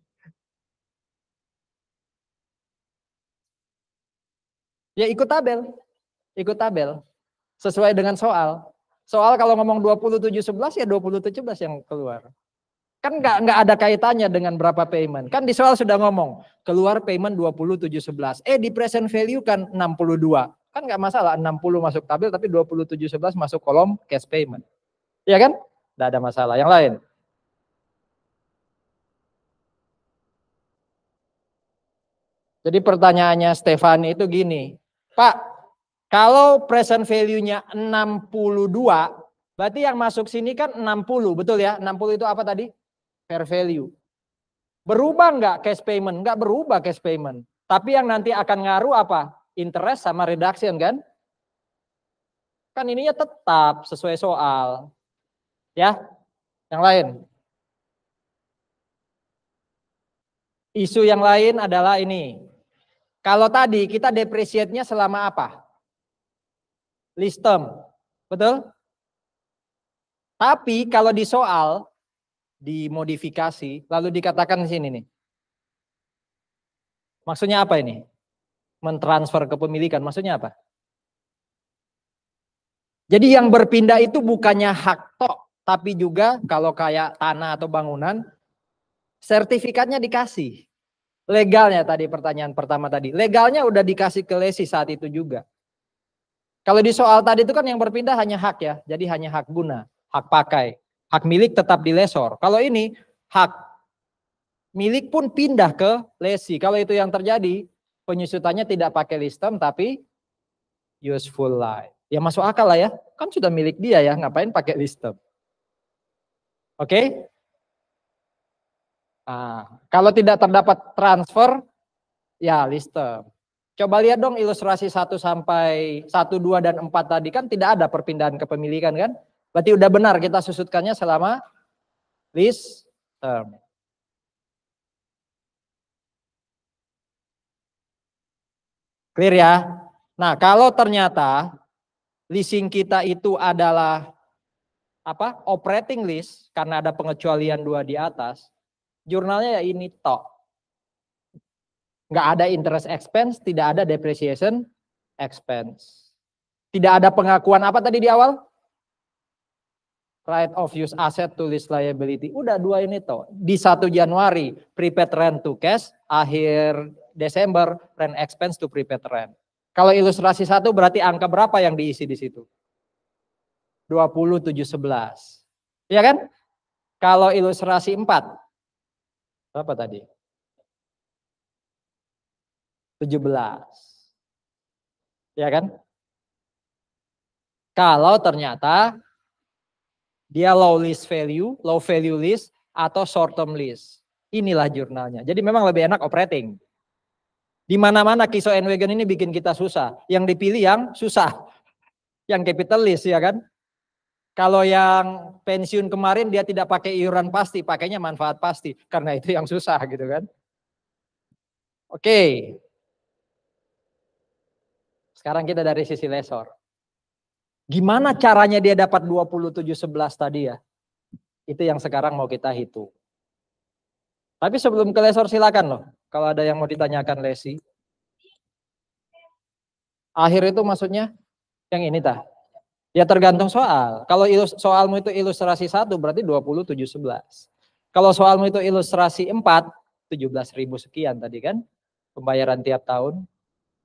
Ya ikut tabel. Ikut tabel. Sesuai dengan soal. Soal kalau ngomong 27.11 ya 27.11 yang keluar. Kan nggak ada kaitannya dengan berapa payment. Kan di soal sudah ngomong keluar payment 27.11. Di present value kan 62. Kan nggak masalah 60 masuk tabel tapi 27.11 masuk kolom cash payment. Iya kan? Nggak ada masalah. Yang lain. Jadi pertanyaannya Stefani itu gini. Pak, kalau present value-nya 62, berarti yang masuk sini kan 60, betul ya? 60 itu apa tadi? Fair value. Berubah nggak cash payment? Nggak berubah cash payment. Tapi yang nanti akan ngaruh apa? Interest sama reduction kan? Kan ininya tetap sesuai soal. Ya, yang lain. Isu yang lain adalah ini. Kalau tadi kita depreciate-nya selama apa? Lease term. Betul? Tapi kalau di soal, dimodifikasi, lalu dikatakan di sini nih. Maksudnya apa ini? Mentransfer kepemilikan, maksudnya apa? Jadi yang berpindah itu bukannya hak tok, tapi juga kalau kayak tanah atau bangunan, sertifikatnya dikasih. Legalnya tadi pertanyaan pertama tadi, legalnya udah dikasih ke lesi saat itu juga. Kalau di soal tadi itu kan yang berpindah hanya hak ya, jadi hanya hak guna, hak pakai. Hak milik tetap di lesor. Kalau ini hak milik pun pindah ke lesi. Kalau itu yang terjadi, penyusutannya tidak pakai lease term tapi useful life. Ya masuk akal lah ya. Kan sudah milik dia ya, ngapain pakai lease term. Oke? Nah, kalau tidak terdapat transfer, ya lease term. Coba lihat dong ilustrasi 1 sampai 1, 2 dan 4 tadi kan tidak ada perpindahan kepemilikan kan? Berarti udah benar kita susutkannya selama lease term. Clear ya? Nah, kalau ternyata leasing kita itu adalah apa? Operating lease karena ada pengecualian 2 di atas, jurnalnya ya ini tok. Nggak ada interest expense, tidak ada depreciation expense. Tidak ada pengakuan apa tadi di awal? Right of use asset to lease liability. Udah 2 ini toh. Di 1 Januari prepaid rent to cash, akhir Desember rent expense to prepaid rent. Kalau ilustrasi 1 berarti angka berapa yang diisi di situ? 27.11. Iya kan? Kalau ilustrasi 4 berapa tadi? 17. Ya kan? Kalau ternyata dia low lease value, low value lease, atau short term lease. Inilah jurnalnya. Jadi memang lebih enak operating. Di mana-mana Kiso and Wagon ini bikin kita susah. Yang dipilih yang susah. Yang capital lease ya kan. Kalau yang pensiun kemarin dia tidak pakai iuran pasti, pakainya manfaat pasti. Karena itu yang susah gitu kan. Oke. Sekarang kita dari sisi lesor. Gimana caranya dia dapat 27,11 tadi ya? Itu yang sekarang mau kita hitung. Tapi sebelum ke lesor silakan loh. Kalau ada yang mau ditanyakan Lesi. Akhir itu maksudnya yang ini tah. Ya tergantung soal. Kalau soalmu itu ilustrasi 1 berarti 27,11. Kalau soalmu itu ilustrasi 4, 17.000 sekian tadi kan. Pembayaran tiap tahun.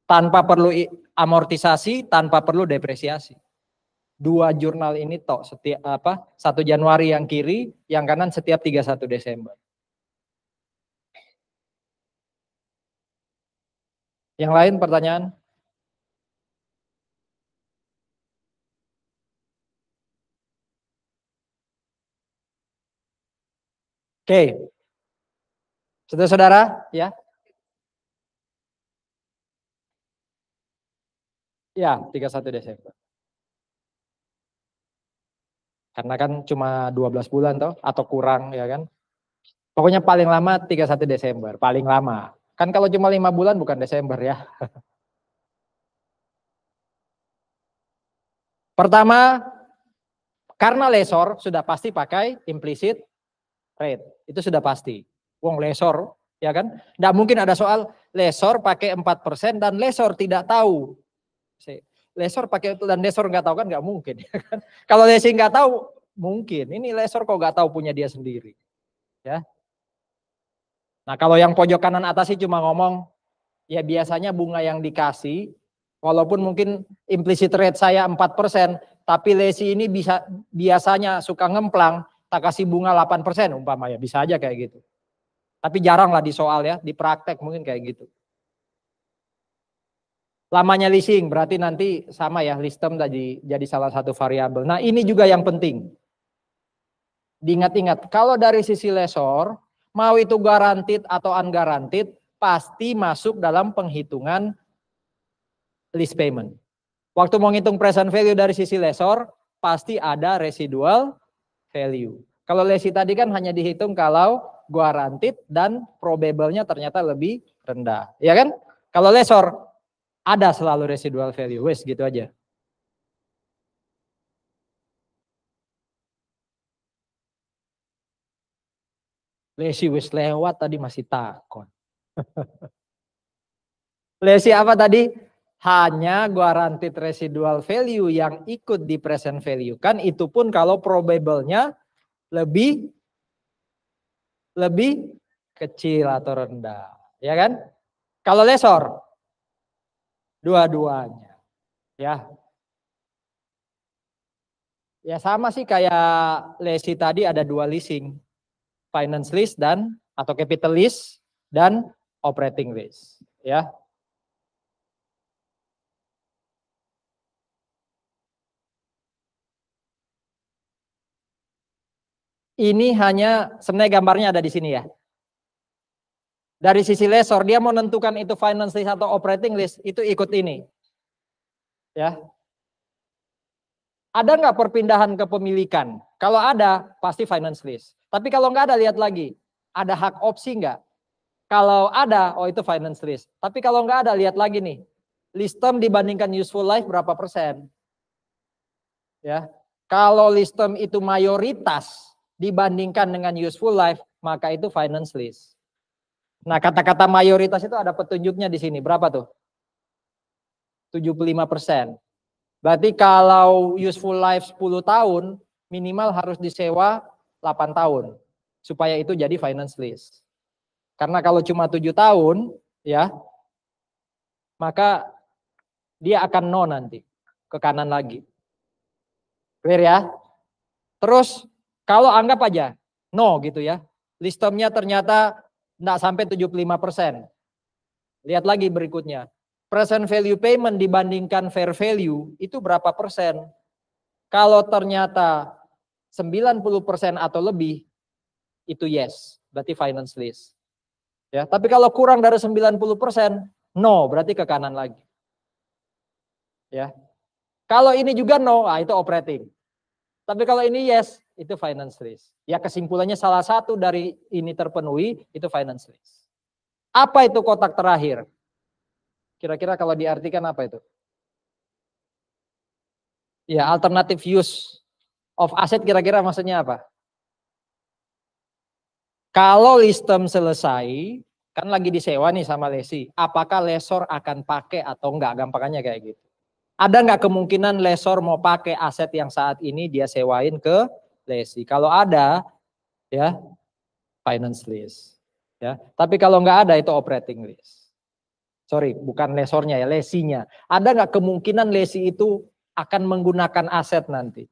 Tanpa perlu amortisasi, tanpa perlu depresiasi. 2 jurnal ini tok setiap 1 Januari yang kiri, yang kanan setiap 31 Desember. Yang lain pertanyaan? Oke. Saudara-saudara, ya. Ya, 31 Desember. Karena kan cuma 12 bulan toh, atau kurang ya kan. Pokoknya paling lama 31 Desember, paling lama. Kan kalau cuma 5 bulan bukan Desember ya. Pertama, karena lesor sudah pasti pakai implicit rate. Itu sudah pasti. Wong lesor, ya kan? Nggak mungkin ada soal lesor pakai 4% dan lesor tidak tahu. Lesor pakai itu dan lesor nggak tahu kan nggak mungkin. Ya kan? Kalau lesi nggak tahu, mungkin. Ini lesor kok nggak tahu punya dia sendiri. Ya. Nah kalau yang pojok kanan atas sih cuma ngomong, ya biasanya bunga yang dikasih, walaupun mungkin implicit rate saya 4%, tapi lesi ini biasanya suka ngemplang, tak kasih bunga 8% umpama ya, bisa aja kayak gitu. Tapi jarang lah di soal ya, di praktek mungkin kayak gitu. Lamanya leasing berarti nanti sama ya, lease term jadi salah satu variabel. Nah ini juga yang penting. Diingat-ingat, kalau dari sisi lessor, mau itu guaranteed atau unguaranteed, pasti masuk dalam penghitungan lease payment. Waktu mau ngitung present value dari sisi lessor, pasti ada residual value. Kalau lesi tadi kan hanya dihitung kalau guaranteed dan probable-nya ternyata lebih rendah. Ya kan? Kalau lessor, ada selalu residual value. Wes gitu aja. Lesi wes lewat tadi masih takon. Lesi apa tadi? Hanya guaranteed residual value yang ikut di present value. Kan itu pun kalau probable-nya lebih kecil atau rendah. Ya kan? Kalau lessor, dua-duanya. Ya. Ya sama sih kayak lesi tadi ada 2 leasing. Finance lease dan atau capital lease dan operating lease. Ya. Ini hanya sebenarnya gambarnya ada di sini ya. Dari sisi lessor dia mau menentukan itu finance lease atau operating lease itu ikut ini. Ya. Ada nggak perpindahan kepemilikan? Kalau ada pasti finance lease. Tapi kalau nggak ada lihat lagi. Ada hak opsi nggak? Kalau ada, oh itu finance lease. Tapi kalau nggak ada lihat lagi nih. Lease term dibandingkan useful life berapa persen? Ya. Kalau lease term itu mayoritas dibandingkan dengan useful life, maka itu finance lease. Nah, kata-kata mayoritas itu ada petunjuknya di sini. Berapa tuh? 75%. Berarti kalau useful life 10 tahun, minimal harus disewa 8 tahun. Supaya itu jadi finance lease. Karena kalau cuma 7 tahun, ya, maka dia akan no nanti. Ke kanan lagi. Clear ya? Terus, kalau anggap aja, no gitu ya. Lease term-nya ternyata enggak sampai 75%. Lihat lagi berikutnya. Present value payment dibandingkan fair value itu berapa persen? Kalau ternyata 90% atau lebih, itu yes, berarti finance lease. Ya, tapi kalau kurang dari 90%, no, berarti ke kanan lagi. Ya. Kalau ini juga no, itu operating. Tapi kalau ini yes, itu finance lease. Ya kesimpulannya salah satu dari ini terpenuhi, itu finance lease. Apa itu kotak terakhir? Kira-kira kalau diartikan apa itu? Ya, alternative use of asset kira-kira maksudnya apa? Kalau lease term selesai, kan lagi disewa nih sama lesi. Apakah lessor akan pakai atau enggak? Gampangannya kayak gitu. Ada nggak kemungkinan lessor mau pakai aset yang saat ini dia sewain ke lesi? Kalau ada, ya finance lease. Ya, tapi kalau nggak ada itu operating lease. Sorry, bukan lessornya ya, lesinya. Ada nggak kemungkinan lesi itu akan menggunakan aset nanti?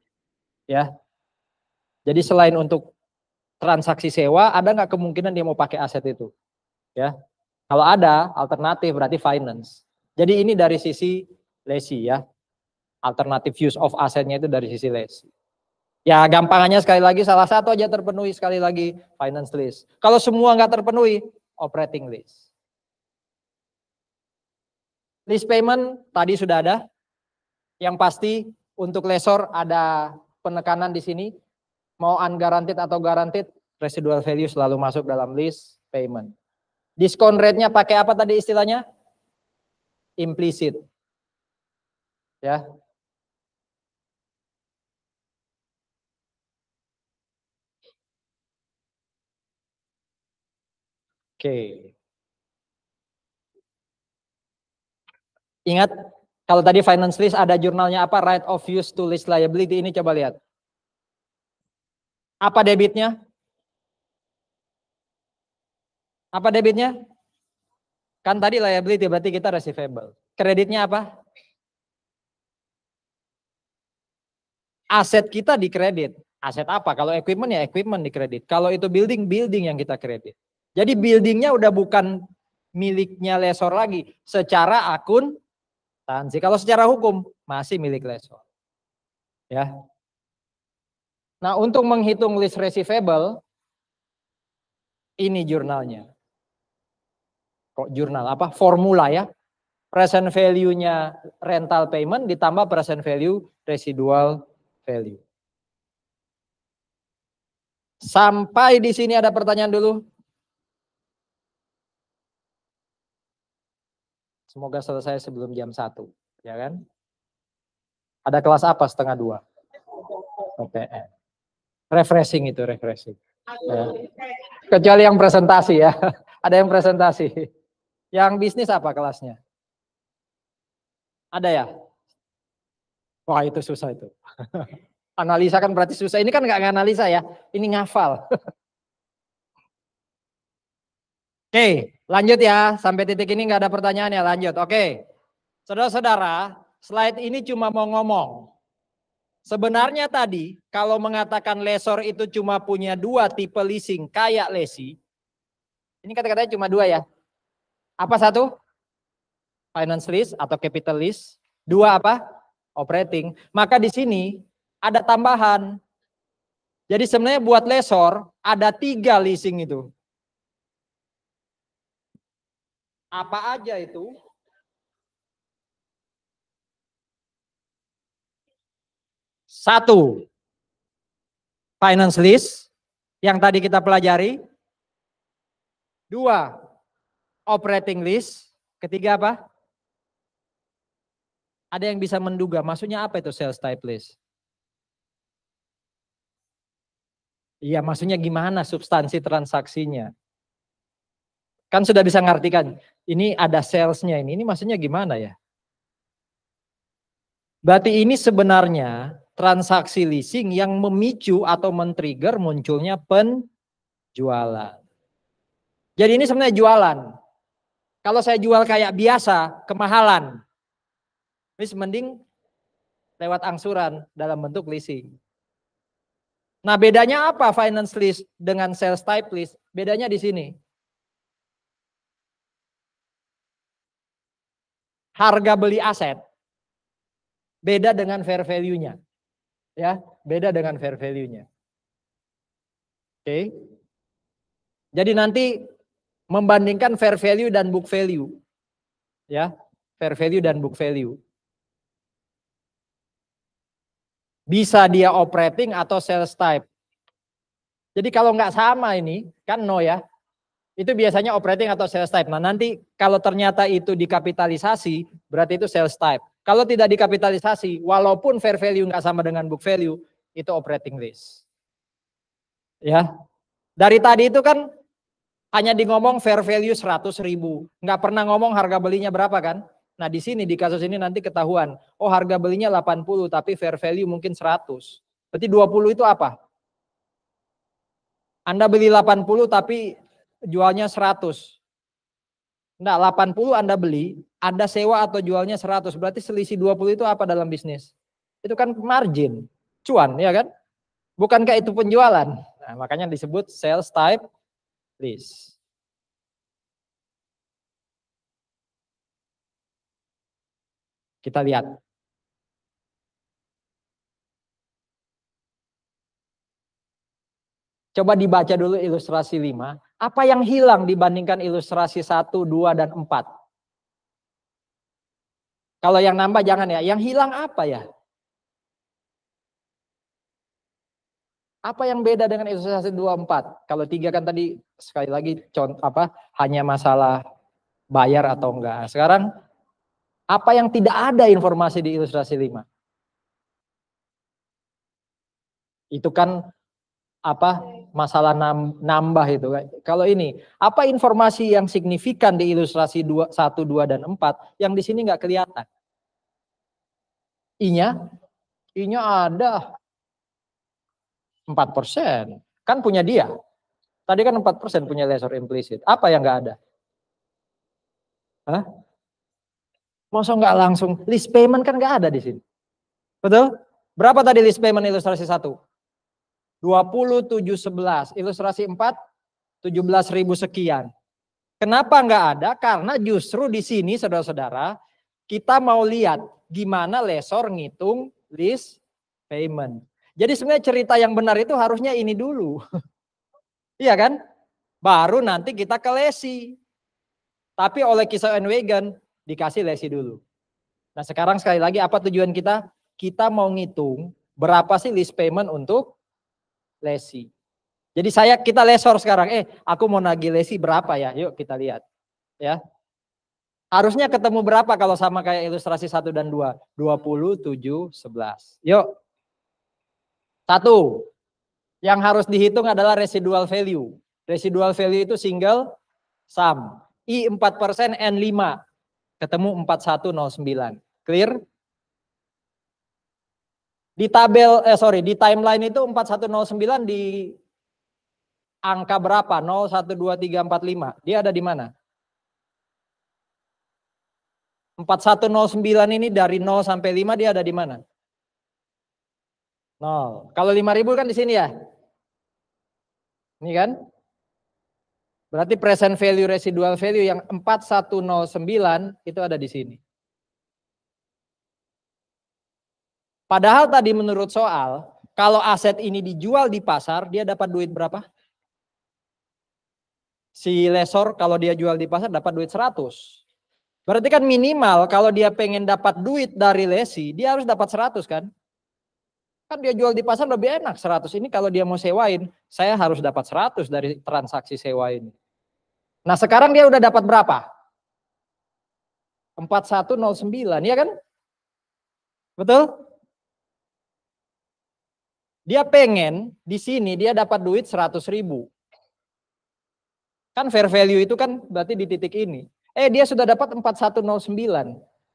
Ya, jadi selain untuk transaksi sewa, ada nggak kemungkinan dia mau pakai aset itu? Ya, kalau ada alternatif berarti finance. Jadi ini dari sisi lesi ya. Alternative use of asetnya itu dari sisi lesi. Ya gampangannya sekali lagi salah satu aja terpenuhi, sekali lagi finance lease. Kalau semua nggak terpenuhi, operating lease. Lease payment tadi sudah ada. Yang pasti untuk lessor ada penekanan di sini. Mau unguaranteed atau guaranteed, residual value selalu masuk dalam lease payment. Discount rate-nya pakai apa tadi istilahnya? Implicit. Ya. Oke. Ingat, kalau tadi finance lease ada jurnalnya apa? Right of use to lease liability. Ini coba lihat. Apa debitnya? Apa debitnya? Kan tadi liability berarti kita receivable. Kreditnya apa? Aset kita dikredit. Aset apa? Kalau equipment ya equipment dikredit. Kalau itu building, building yang kita kredit. Jadi buildingnya udah bukan miliknya lessor lagi. Secara akuntansi. Kalau secara hukum masih milik lessor. Ya. Nah untuk menghitung lease receivable, ini jurnalnya. Kok jurnal apa? Formula ya. Present value-nya rental payment ditambah present value residual value. Sampai di sini ada pertanyaan dulu. Semoga selesai sebelum jam 1, ya kan? Ada kelas apa setengah 2? PTN. Refreshing itu, refreshing. Ya. Kecuali yang presentasi ya. Ada yang presentasi. Yang bisnis apa kelasnya? Ada ya? Wah itu susah itu. Analisa kan berarti susah. Ini kan nggak analisa ya. Ini ngafal. Oke, lanjut ya. Sampai titik ini nggak ada pertanyaan ya, lanjut. Oke. Saudara-saudara, slide ini cuma mau ngomong. Sebenarnya tadi kalau mengatakan lessor itu cuma punya 2 tipe leasing kayak lesi. Ini kata-katanya cuma 2 ya. Apa satu? Finance lease atau capital lease. 2 apa? Operating. Maka di sini ada tambahan. Jadi sebenarnya buat lessor ada 3 leasing itu. Apa aja itu? Satu, finance lease yang tadi kita pelajari. 2, operating lease. Ketiga apa? Ada yang bisa menduga, maksudnya apa itu sales type lease? Iya, maksudnya gimana substansi transaksinya? Kan sudah bisa ngartikan, ini ada salesnya ini maksudnya gimana ya? Berarti ini sebenarnya transaksi leasing yang memicu atau men-trigger munculnya penjualan. Jadi ini sebenarnya jualan. Kalau saya jual kayak biasa, kemahalan. Ini mending lewat angsuran dalam bentuk leasing. Nah bedanya apa finance lease dengan sales type lease? Bedanya di sini. Harga beli aset beda dengan fair value-nya. Ya, beda dengan fair value-nya. Oke. Jadi nanti membandingkan fair value dan book value. Ya, fair value dan book value. Bisa dia operating atau sales type. Jadi kalau nggak sama ini, kan no ya. Itu biasanya operating atau sales type. Nah nanti kalau ternyata itu dikapitalisasi, berarti itu sales type. Kalau tidak dikapitalisasi, walaupun fair value nggak sama dengan book value, itu operating list. Ya, dari tadi itu kan hanya di ngomong fair value 100.000, nggak pernah ngomong harga belinya berapa kan? Nah di sini di kasus ini nanti ketahuan, oh harga belinya 80 tapi fair value mungkin 100. Berarti 20 itu apa? Anda beli 80 tapi jualnya 100. Nah 80 Anda beli, Anda sewa atau jualnya 100. Berarti selisih 20 itu apa dalam bisnis? Itu kan margin, cuan ya kan? Bukankah itu penjualan? Nah, makanya disebut sales type list. Kita lihat. Coba dibaca dulu ilustrasi 5. Apa yang hilang dibandingkan ilustrasi 1, 2, dan 4? Kalau yang nambah jangan ya. Yang hilang apa ya? Apa yang beda dengan ilustrasi 2, 4? Kalau 3 kan tadi sekali lagi contoh hanya masalah bayar atau enggak. Sekarang apa yang tidak ada informasi di ilustrasi 5? Itu kan masalah nambah itu. Kalau ini, apa informasi yang signifikan di ilustrasi 1, 2, dan 4 yang di sini nggak kelihatan? I-nya ada 4%. Kan punya dia. Tadi kan 4% punya lessor implicit. Apa yang nggak ada? Hah? Masa nggak langsung? List payment kan nggak ada di sini. Betul? Berapa tadi list payment ilustrasi 1? 2711. Ilustrasi 4, 17.000 sekian. Kenapa nggak ada? Karena justru di sini saudara-saudara, kita mau lihat gimana lessor ngitung list payment. Jadi sebenarnya cerita yang benar itu harusnya ini dulu. Iya kan? Baru nanti kita ke lesi. Tapi oleh Kisah Wagen dikasih lesi dulu. Nah sekarang sekali lagi apa tujuan kita? Kita mau ngitung berapa sih list payment untuk lesi. Jadi kita lessor sekarang, aku mau nagih lesi berapa ya? Yuk kita lihat. Ya. Harusnya ketemu berapa kalau sama kayak ilustrasi 1 dan 2? 27, 11. Yuk. 1. Yang harus dihitung adalah residual value. Residual value itu single sum. I 4%, N 5. Ketemu 4109. Clear? Di di timeline itu 4109 di angka berapa? 0, 1, 2, 3, 4, 5. Dia ada di mana? 4109 ini dari 0 sampai 5 dia ada di mana? 0. Kalau 5.000 kan di sini ya? Ini kan? Berarti present value, residual value yang 4109 itu ada di sini. Padahal tadi menurut soal, kalau aset ini dijual di pasar, dia dapat duit berapa? Si lessor kalau dia jual di pasar dapat duit 100. Berarti kan minimal kalau dia pengen dapat duit dari lesi, dia harus dapat 100 kan? Kan dia jual di pasar lebih enak 100. Ini kalau dia mau sewain, saya harus dapat 100 dari transaksi sewa ini. Nah sekarang dia udah dapat berapa? 4109, ya kan? Betul? Dia pengen di sini dia dapat duit 100.000. Kan fair value itu kan berarti di titik ini. Dia sudah dapat 4109.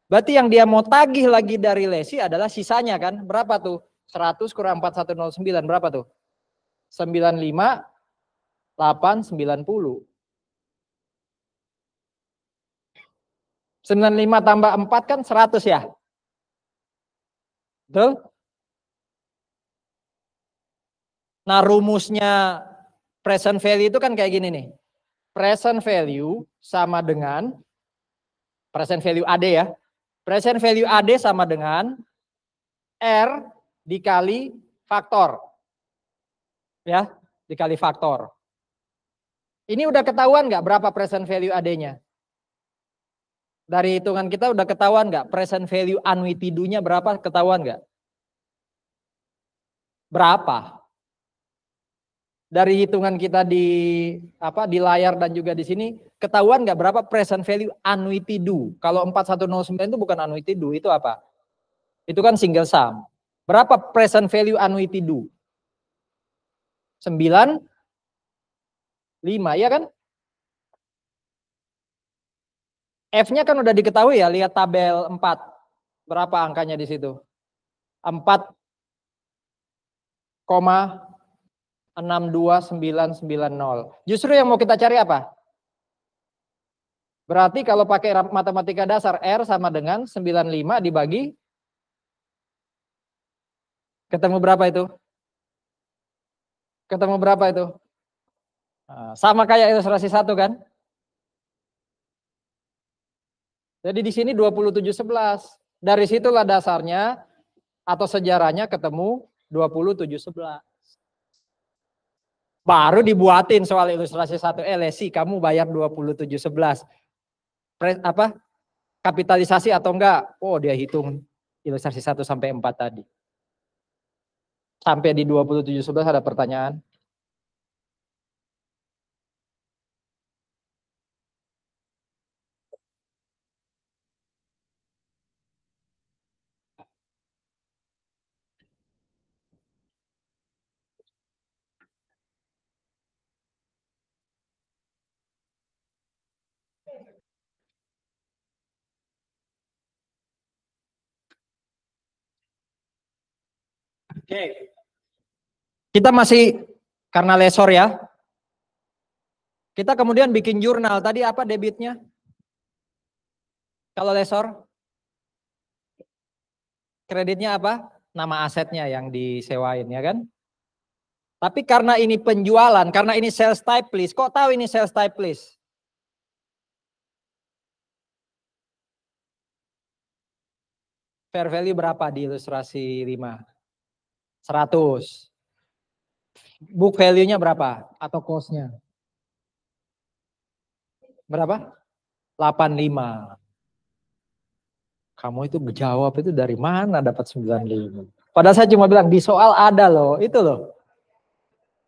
Berarti yang dia mau tagih lagi dari lesi adalah sisanya kan? Berapa tuh? 100 kurang 4109 berapa tuh? 95 890. 95 tambah 4 kan 100 ya? Betul? Nah rumusnya present value itu kan kayak gini nih. Present value sama dengan present value AD ya. Present value AD sama dengan R dikali faktor. Ya, dikali faktor. Ini udah ketahuan nggak berapa present value AD-nya? Dari hitungan kita udah ketahuan nggak present value annuity due-nya berapa, ketahuan nggak? Berapa? Dari hitungan kita di layar dan juga di sini, ketahuan nggak berapa present value annuity due? Kalau 4109 itu bukan annuity due, itu apa? Itu kan single sum. Berapa present value annuity due? 95, ya kan? F-nya kan udah diketahui ya, lihat tabel 4. Berapa angkanya di situ? 4,62990. Justru yang mau kita cari apa? Berarti kalau pakai matematika dasar, R sama dengan 95 dibagi, ketemu berapa itu? Ketemu berapa itu? Sama kayak ilustrasi 1 kan? Jadi di sini 2711. Dari situlah dasarnya atau sejarahnya ketemu 2711. Baru dibuatin soal ilustrasi 1. Lesi, kamu bayar 2711. Kapitalisasi atau enggak? Oh, dia hitung ilustrasi 1 sampai 4 tadi. Sampai di 2711 ada pertanyaan. Oke. Kita masih karena lesor ya. Kita kemudian bikin jurnal. Tadi apa debitnya? Kalau lesor? Kreditnya apa? Nama asetnya yang disewain ya kan? Tapi karena ini penjualan, karena ini sales type list. Kok tahu ini sales type list? Fair value berapa di ilustrasi 5? 100. Book value-nya berapa? Atau cost-nya? Berapa? 85. Kamu itu jawab itu dari mana dapat 95? Padahal saya cuma bilang di soal ada loh, itu loh.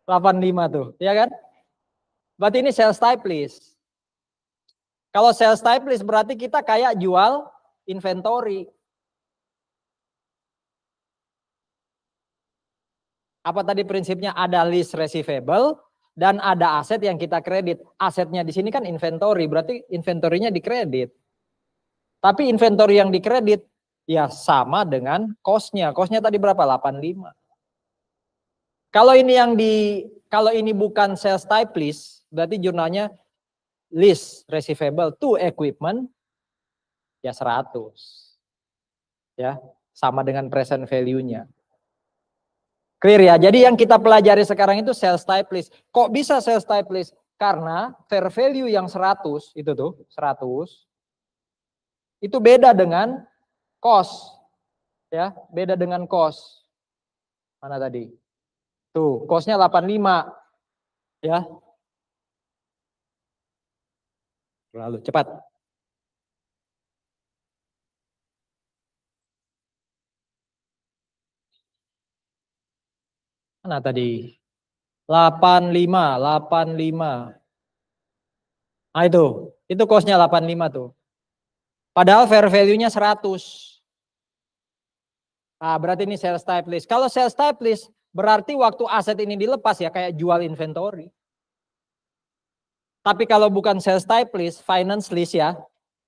85 tuh, ya kan? Berarti ini sales type list. Kalau sales type list berarti kita kayak jual inventory. Apa tadi prinsipnya? Ada list receivable dan ada aset yang kita kredit. Asetnya di sini kan inventory, berarti inventorinya dikredit. Tapi inventory yang dikredit ya sama dengan cost-nya. Cost-nya tadi berapa? 85. Kalau ini bukan sales type list, berarti jurnalnya list receivable to equipment ya 100. Ya, sama dengan present value-nya. Clear ya? Jadi yang kita pelajari sekarang itu sales type list. Kok bisa sales type list? Karena fair value yang 100 itu tuh, 100 itu beda dengan cost. Ya, beda dengan cost. Mana tadi? Tuh, cost-nya 85. Ya. Lalu cepat. Mana tadi? 85, 85. Nah itu cost-nya 85 tuh. Padahal fair value-nya 100. Nah, berarti ini sales type list. Kalau sales type list, berarti waktu aset ini dilepas ya kayak jual inventory. Tapi kalau bukan sales type list, finance list ya,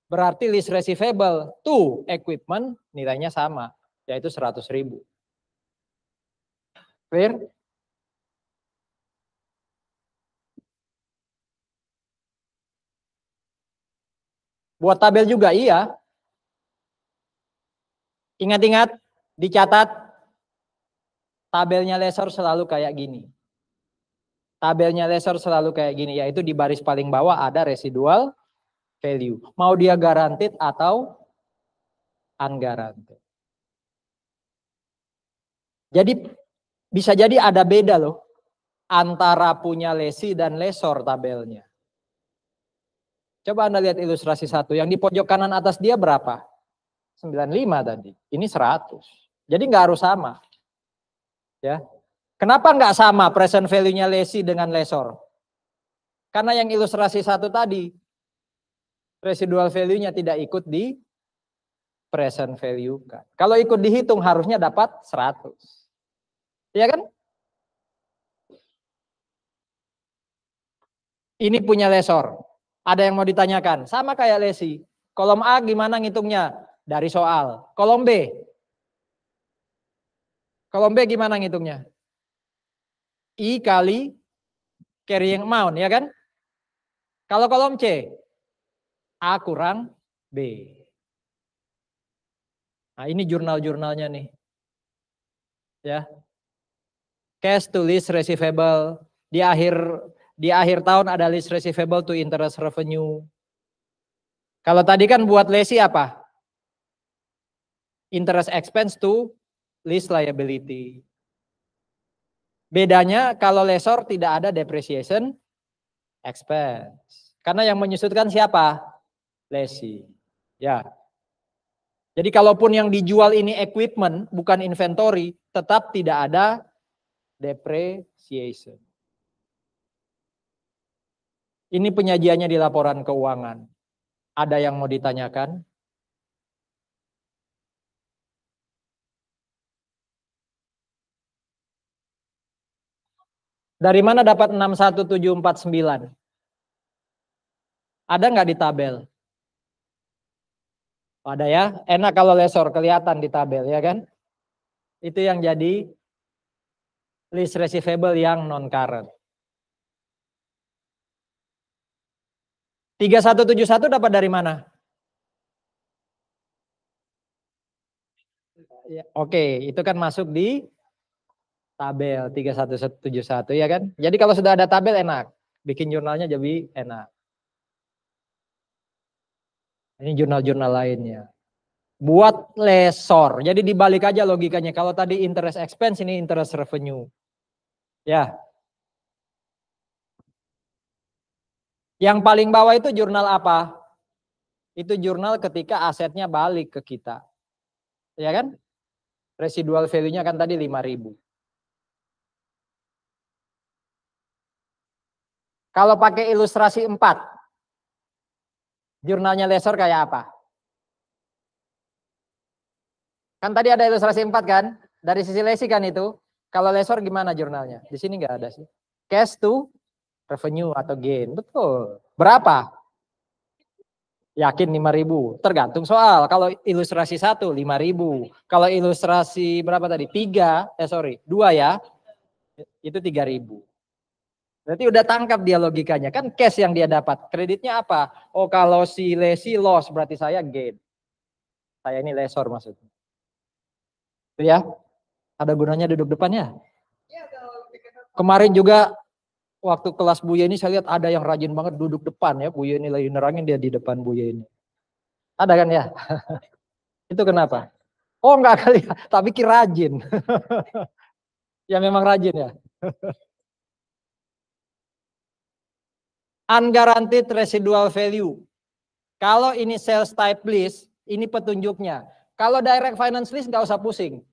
berarti list receivable to equipment nilainya sama, yaitu 100.000. Clear? Buat tabel juga iya. Ingat-ingat, dicatat tabelnya lesor selalu kayak gini. Tabelnya lesor selalu kayak gini, yaitu di baris paling bawah ada residual value. Mau dia guaranteed atau unguaranteed. Jadi bisa jadi ada beda loh antara punya lesi dan lesor tabelnya. Coba Anda lihat ilustrasi 1. Yang di pojok kanan atas dia berapa? 95 tadi. Ini 100. Jadi nggak harus sama. Ya. Kenapa nggak sama present value-nya lessee dengan lessor? Karena yang ilustrasi satu tadi, residual value-nya tidak ikut di present value kan. Kalau ikut dihitung harusnya dapat 100. Iya kan? Ini punya lessor. Ada yang mau ditanyakan? Sama kayak lessee. Kolom A gimana ngitungnya? Dari soal. Kolom B. Kolom B gimana ngitungnya? I kali carrying amount, ya kan? Kalau kolom C, A kurang B. Nah, ini jurnal-jurnalnya nih. Ya. Cash to list receivable. Di akhir tahun ada list receivable to interest revenue. Kalau tadi kan buat lessee apa? Interest expense to list liability. Bedanya kalau lessor tidak ada depreciation expense. Karena yang menyusutkan siapa? Lessee. Ya. Jadi kalaupun yang dijual ini equipment, bukan inventory, tetap tidak ada depreciation. Ini penyajiannya di laporan keuangan. Ada yang mau ditanyakan? Dari mana dapat 61749? Ada nggak di tabel? Ada ya, enak kalau lessor kelihatan di tabel ya kan? Itu yang jadi list receivable yang non current. 3171 dapat dari mana? Oke, itu kan masuk di tabel 3171 ya kan? Jadi kalau sudah ada tabel enak, bikin jurnalnya jadi enak. Ini jurnal-jurnal lainnya. Buat lessor. Jadi dibalik aja logikanya. Kalau tadi interest expense, ini interest revenue. Ya. Yang paling bawah itu jurnal apa? Itu jurnal ketika asetnya balik ke kita. Ya kan? Residual value-nya kan tadi 5.000. Kalau pakai ilustrasi 4, jurnalnya lessor kayak apa? Kan tadi ada ilustrasi 4 kan? Dari sisi lessee kan itu. Kalau lessor gimana jurnalnya? Di sini nggak ada sih. Cash to revenue atau gain. Betul. Berapa? Yakin 5.000. Tergantung soal. Kalau ilustrasi 1 5.000. Kalau ilustrasi berapa tadi? 2 ya. Itu 3.000. Berarti udah tangkap dia logikanya. Kan cash yang dia dapat. Kreditnya apa? Oh kalau si lessee loss berarti saya gain. Saya ini lessor maksudnya. Itu ya. Ada gunanya duduk depannya. Kemarin juga waktu kelas Bu Yeni saya lihat ada yang rajin banget duduk depan ya. Bu Yeni lagi nerangin dia di depan Bu Yeni. Ada kan ya? Itu kenapa? Oh enggak kali ya, tapi kira rajin. Ya memang rajin ya. Unguaranteed residual value. Kalau ini sales type list, ini petunjuknya. Kalau direct finance list nggak usah pusing.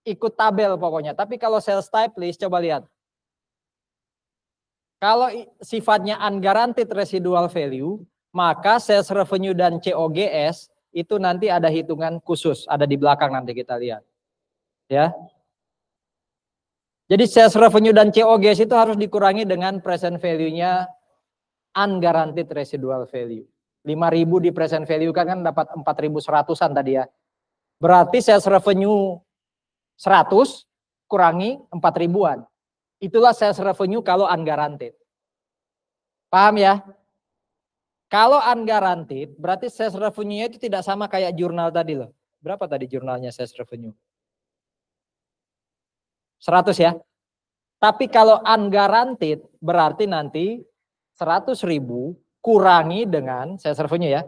Ikut tabel pokoknya. Tapi kalau sales type list, coba lihat. Kalau sifatnya unguaranteed residual value, maka sales revenue dan COGS itu nanti ada hitungan khusus. Ada di belakang nanti kita lihat. Ya. Jadi sales revenue dan COGS itu harus dikurangi dengan present value-nya unguaranteed residual value. 5.000 di present value kan dapat 4.100-an tadi ya. Berarti sales revenue 100 kurangi 4.000-an. Itulah sales revenue kalau unguaranteed. Paham ya? Kalau unguaranteed berarti sales revenue-nya itu tidak sama kayak jurnal tadi loh. Berapa tadi jurnalnya sales revenue? 100 ya. Tapi kalau unguaranteed berarti nanti 100.000 kurangi dengan sales revenue ya.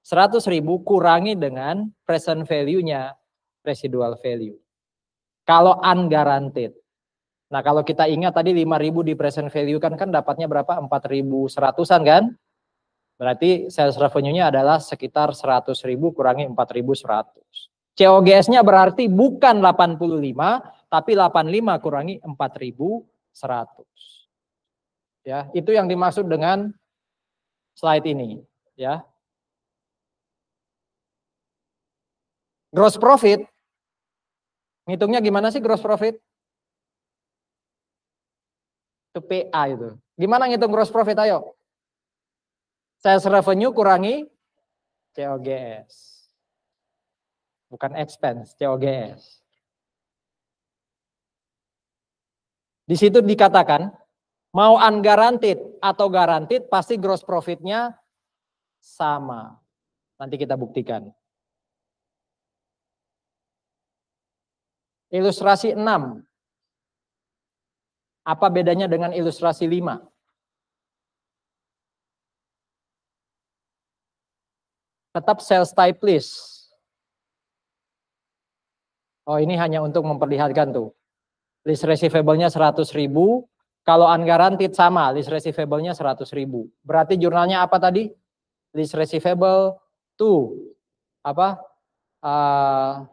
100.000 kurangi dengan present value-nya residual value. Kalau unguaranteed. Nah kalau kita ingat tadi 5.000 di present value kan dapatnya berapa? 4.100-an kan? Berarti sales revenue-nya adalah sekitar 100.000 kurangi 4.100. COGS-nya berarti bukan 85, tapi 85 kurangi 4.100. Ya, itu yang dimaksud dengan slide ini, ya. Gross profit, ngitungnya gimana sih gross profit? Itu PA itu. Gimana ngitung gross profit, ayo? Sales revenue kurangi COGS. Bukan expense, COGS. Di situ dikatakan, mau unguaranteed atau guaranteed, pasti gross profitnya sama. Nanti kita buktikan. Ilustrasi 6. Apa bedanya dengan ilustrasi 5? Tetap sales type list. Oh, ini hanya untuk memperlihatkan tuh. List receivable-nya 100.000. Kalau unguaranteed sama, list receivable-nya 100.000. Berarti jurnalnya apa tadi? List receivable to apa?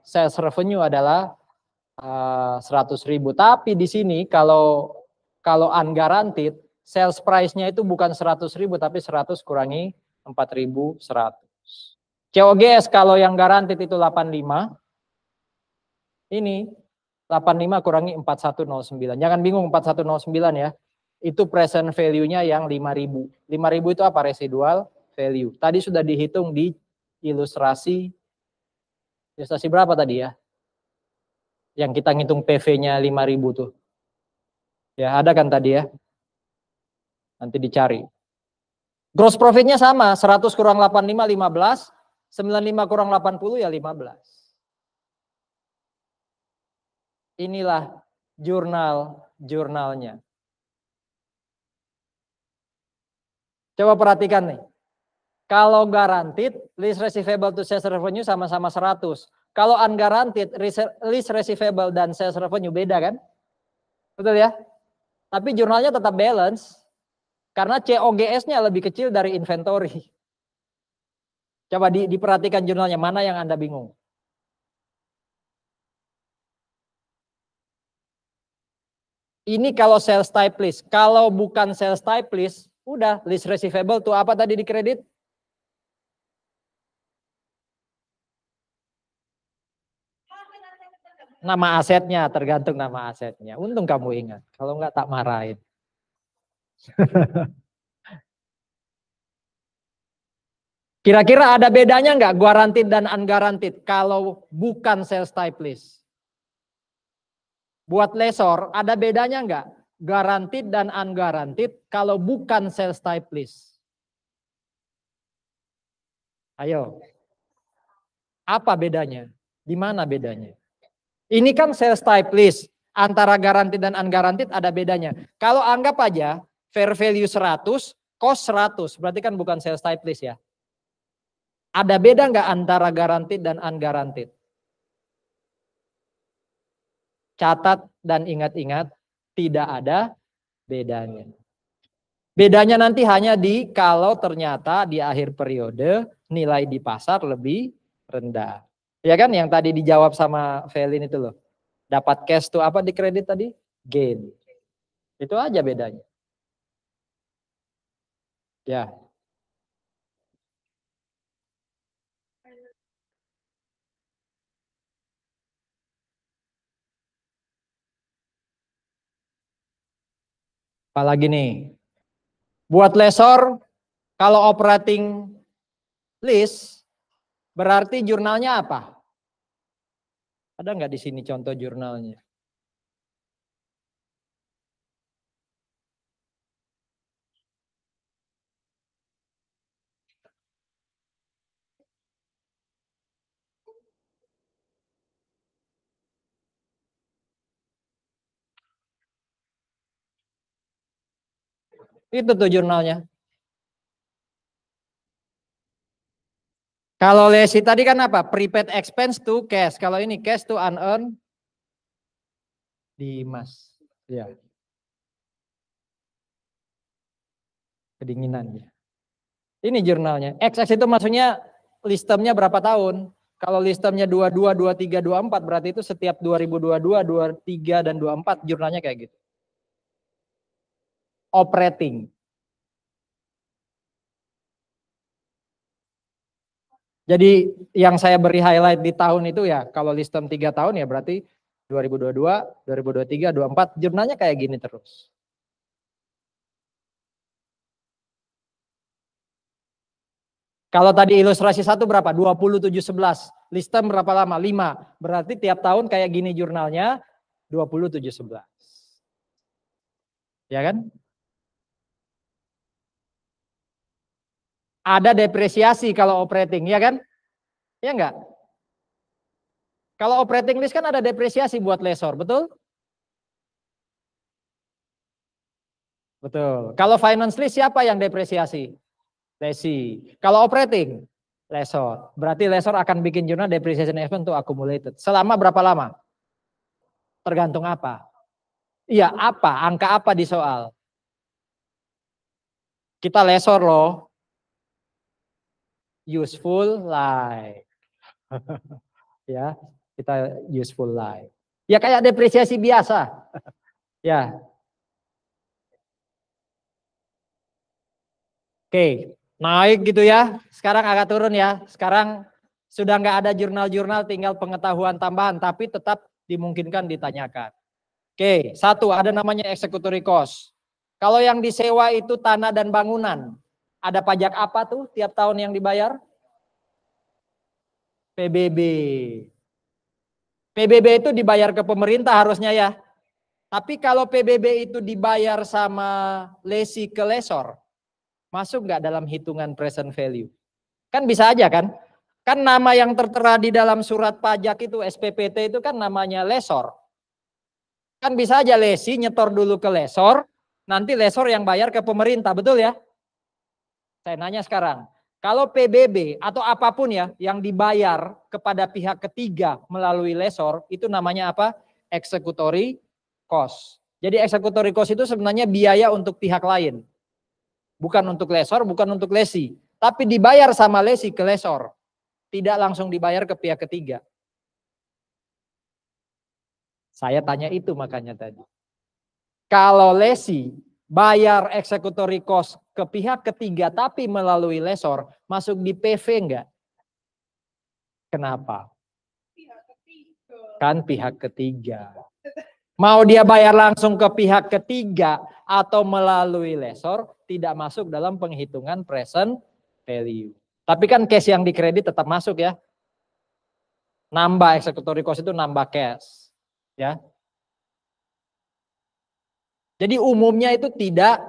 Sales revenue adalah 100.000. Tapi di sini kalau unguaranteed, sales price-nya itu bukan 100.000 tapi 100 kurangi 4.100. COGS kalau yang guaranteed itu 85. Ini 85 kurangi 4109. Jangan bingung 4109 ya. Itu present value-nya yang 5.000. 5.000 itu apa? Residual value. Tadi sudah dihitung di ilustrasi berapa tadi ya? Yang kita ngitung PV-nya 5.000 tuh. Ya, ada kan tadi ya? Nanti dicari. Gross profit-nya sama, 100 kurang 85, 15. 95 kurang 80 ya 15. Inilah jurnalnya. Coba perhatikan nih. Kalau guaranteed, list receivable to sales revenue sama-sama 100. Kalau unguaranteed, list receivable dan sales revenue beda kan? Betul ya? Tapi jurnalnya tetap balance. Karena COGS-nya lebih kecil dari inventory. Coba diperhatikan jurnalnya, mana yang Anda bingung? Ini kalau sales type list. Kalau bukan sales type list, udah list receivable tuh apa tadi di kredit? Nama asetnya, tergantung nama asetnya. Untung kamu ingat, kalau enggak tak marahin. Kira-kira ada bedanya enggak guaranteed dan unguaranteed kalau bukan sales type list? Buat lessor, ada bedanya enggak guaranteed dan unguaranteed kalau bukan sales type list? Ayo. Apa bedanya? Di mana bedanya? Ini kan sales type list. Antara guaranteed dan unguaranteed ada bedanya. Kalau anggap aja fair value 100, cost 100. Berarti kan bukan sales type list ya. Ada beda nggak antara guaranteed dan unguaranteed? Catat dan ingat-ingat, tidak ada bedanya. Bedanya nanti hanya di kalau ternyata di akhir periode nilai di pasar lebih rendah. Ya kan yang tadi dijawab sama Velin itu loh. Dapat cash tuh apa di kredit tadi? Gain. Itu aja bedanya. Ya. Apalagi nih. Buat lessor, kalau operating list, berarti jurnalnya apa? Ada nggak di sini contoh jurnalnya? Itu tuh jurnalnya. Kalau lesi tadi kan apa? Prepaid expense to cash. Kalau ini cash to unearned di mas. Ya. Kedinginan ya. Ini jurnalnya. XX itu maksudnya listemnya berapa tahun. Kalau listemnya 22, 23, 24 berarti itu setiap 2022, 23 dan 24 jurnalnya kayak gitu. Operating. Jadi yang saya beri highlight di tahun itu ya kalau listem 3 tahun ya berarti 2022, 2023, 24 jurnalnya kayak gini terus. Kalau tadi ilustrasi 1 berapa? 2711. Listem berapa lama? 5. Berarti tiap tahun kayak gini jurnalnya 2711. Ya kan? Ada depresiasi kalau operating, ya kan? Ya enggak? Kalau operating list kan ada depresiasi buat lessor, betul? Betul. Kalau finance list siapa yang depresiasi? Lesi. Kalau operating? Lessor. Berarti lessor akan bikin jurnal depreciation event to accumulated. Selama berapa lama? Tergantung apa? Iya, apa? Angka apa di soal? Kita lessor loh. Useful life. Ya, kita useful life. Ya kayak depresiasi biasa. Ya. Oke, naik gitu ya. Sekarang agak turun ya. Sekarang sudah nggak ada jurnal-jurnal, tinggal pengetahuan tambahan, tapi tetap dimungkinkan ditanyakan. Oke, 1 ada namanya executory cost. Kalau yang disewa itu tanah dan bangunan, ada pajak apa tuh tiap tahun yang dibayar? PBB. PBB itu dibayar ke pemerintah harusnya ya. Tapi kalau PBB itu dibayar sama lesi ke lessor, masuk nggak dalam hitungan present value? Kan bisa aja kan? Kan nama yang tertera di dalam surat pajak itu SPPT itu kan namanya lessor. Kan bisa aja lesi nyetor dulu ke lessor, nanti lessor yang bayar ke pemerintah, betul ya? Saya nanya sekarang, kalau PBB atau apapun ya yang dibayar kepada pihak ketiga melalui lessor, itu namanya apa? Executory cost. Jadi executory cost itu sebenarnya biaya untuk pihak lain. Bukan untuk lessor, bukan untuk lesi. Tapi dibayar sama lesi ke lessor. Tidak langsung dibayar ke pihak ketiga. Saya tanya itu makanya tadi. Kalau lesi bayar executory cost ke pihak ketiga tapi melalui lessor, masuk di PV enggak? Kenapa? Kan pihak ketiga. Mau dia bayar langsung ke pihak ketiga atau melalui lessor, tidak masuk dalam penghitungan present value. Tapi kan cash yang dikredit tetap masuk ya. Nambah executory cost itu nambah cash. Ya. Jadi umumnya itu tidak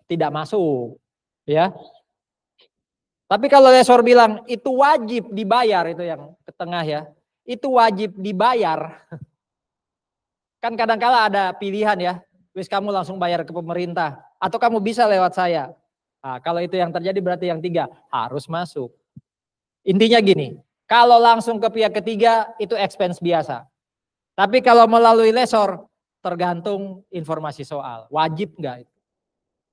tidak masuk, ya. Tapi kalau lessor bilang itu wajib dibayar, itu yang ke tengah ya. Itu wajib dibayar. Kan kadang-kala ada pilihan ya. Wis kamu langsung bayar ke pemerintah atau kamu bisa lewat saya. Nah, kalau itu yang terjadi berarti yang 3 harus masuk. Intinya gini, kalau langsung ke pihak ketiga itu expense biasa. Tapi kalau melalui lessor tergantung informasi soal. Wajib enggak itu?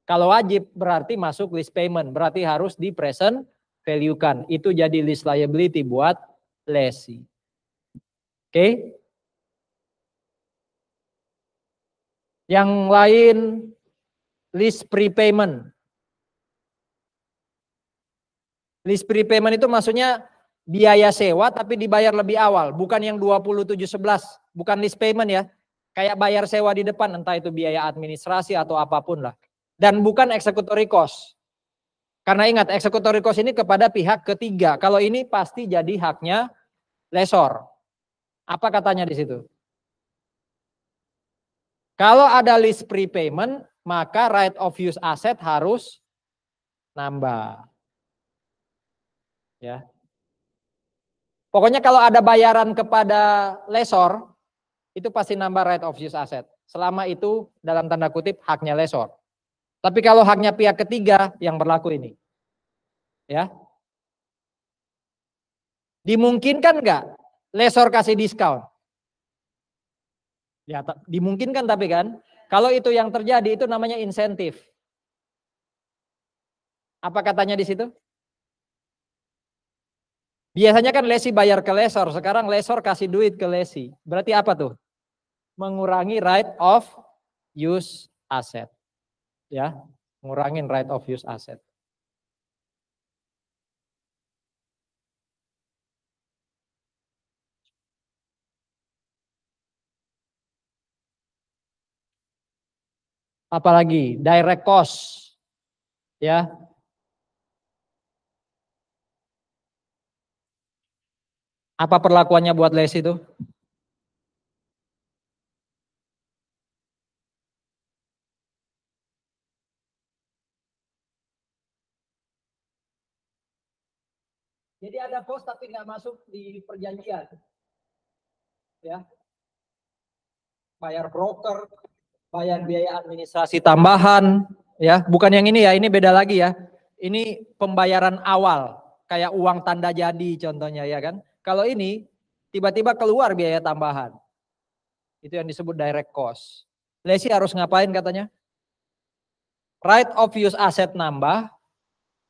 Kalau wajib berarti masuk list payment, berarti harus di present value-kan. Itu jadi list liability buat lesi. Oke? Yang lain list prepayment. List prepayment itu maksudnya biaya sewa tapi dibayar lebih awal, bukan yang 2711, bukan list payment ya. Kayak bayar sewa di depan, entah itu biaya administrasi atau apapun lah. Dan bukan executory cost. Karena ingat, executory cost ini kepada pihak ketiga. Kalau ini pasti jadi haknya lessor. Apa katanya di situ? Kalau ada list prepayment, maka right of use asset harus nambah. Ya. Pokoknya kalau ada bayaran kepada lessor, itu pasti nambah right of use asset. Selama itu dalam tanda kutip haknya lessor. Tapi kalau haknya pihak ketiga yang berlaku ini. Ya. Dimungkinkan nggak lessor kasih diskon? Ya, dimungkinkan tapi kan. Kalau itu yang terjadi itu namanya insentif. Apa katanya di situ? Biasanya kan lesi bayar ke lesor, sekarang lesor kasih duit ke lesi. Berarti apa tuh? Mengurangi right of use asset. Ya, ngurangin right of use asset. Apalagi direct cost. Ya. Apa perlakuannya buat lesi itu? Jadi ada cost tapi nggak masuk di perjanjian. Ya. Bayar broker, bayar biaya administrasi tambahan, ya. Bukan yang ini ya, ini beda lagi ya. Ini pembayaran awal, kayak uang tanda jadi contohnya ya kan. Kalau ini tiba-tiba keluar biaya tambahan. Itu yang disebut direct cost. Lesi harus ngapain katanya? Right of use asset nambah,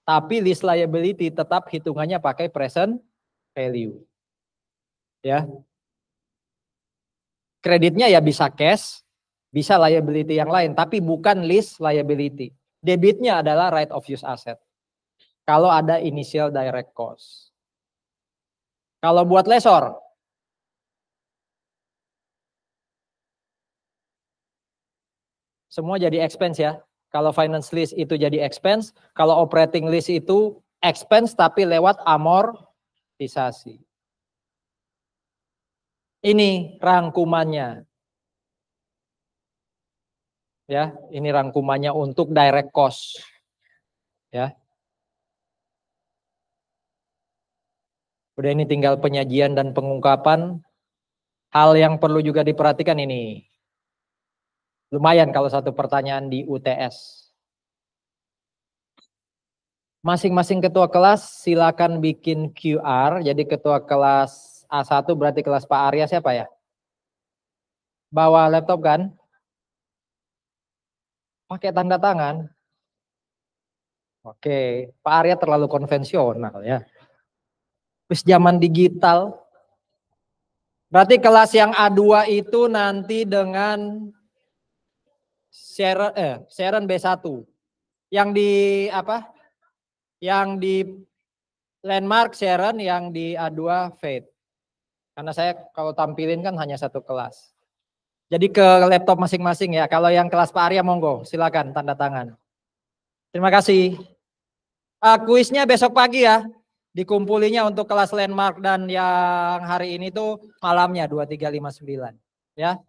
tapi lease liability tetap hitungannya pakai present value. Ya. Kreditnya ya bisa cash, bisa liability yang lain, tapi bukan lease liability. Debitnya adalah right of use asset. Kalau ada initial direct cost. Kalau buat lessor, semua jadi expense ya. Kalau finance lease itu jadi expense, kalau operating lease itu expense tapi lewat amortisasi. Ini rangkumannya. Ya, ini rangkumannya untuk direct cost. Ya. Udah ini tinggal penyajian dan pengungkapan. Hal yang perlu juga diperhatikan ini. Lumayan kalau satu pertanyaan di UTS. Masing-masing ketua kelas silakan bikin QR. Jadi ketua kelas A1 berarti kelas Pak Arya siapa ya? Bawa laptop kan? Pakai tanda tangan. Oke, Pak Arya terlalu konvensional ya. Terus zaman digital. Berarti kelas yang A2 itu nanti dengan Sharon B1. Yang di apa? Yang di Landmark Sharon, yang di A2 Faith. Karena saya kalau tampilin kan hanya satu kelas. Jadi ke laptop masing-masing ya. Kalau yang kelas Pak Arya monggo, silakan tanda tangan. Terima kasih. Kuisnya besok pagi ya. Dikumpulinya untuk kelas Landmark dan yang hari ini tuh malamnya 2359 ya.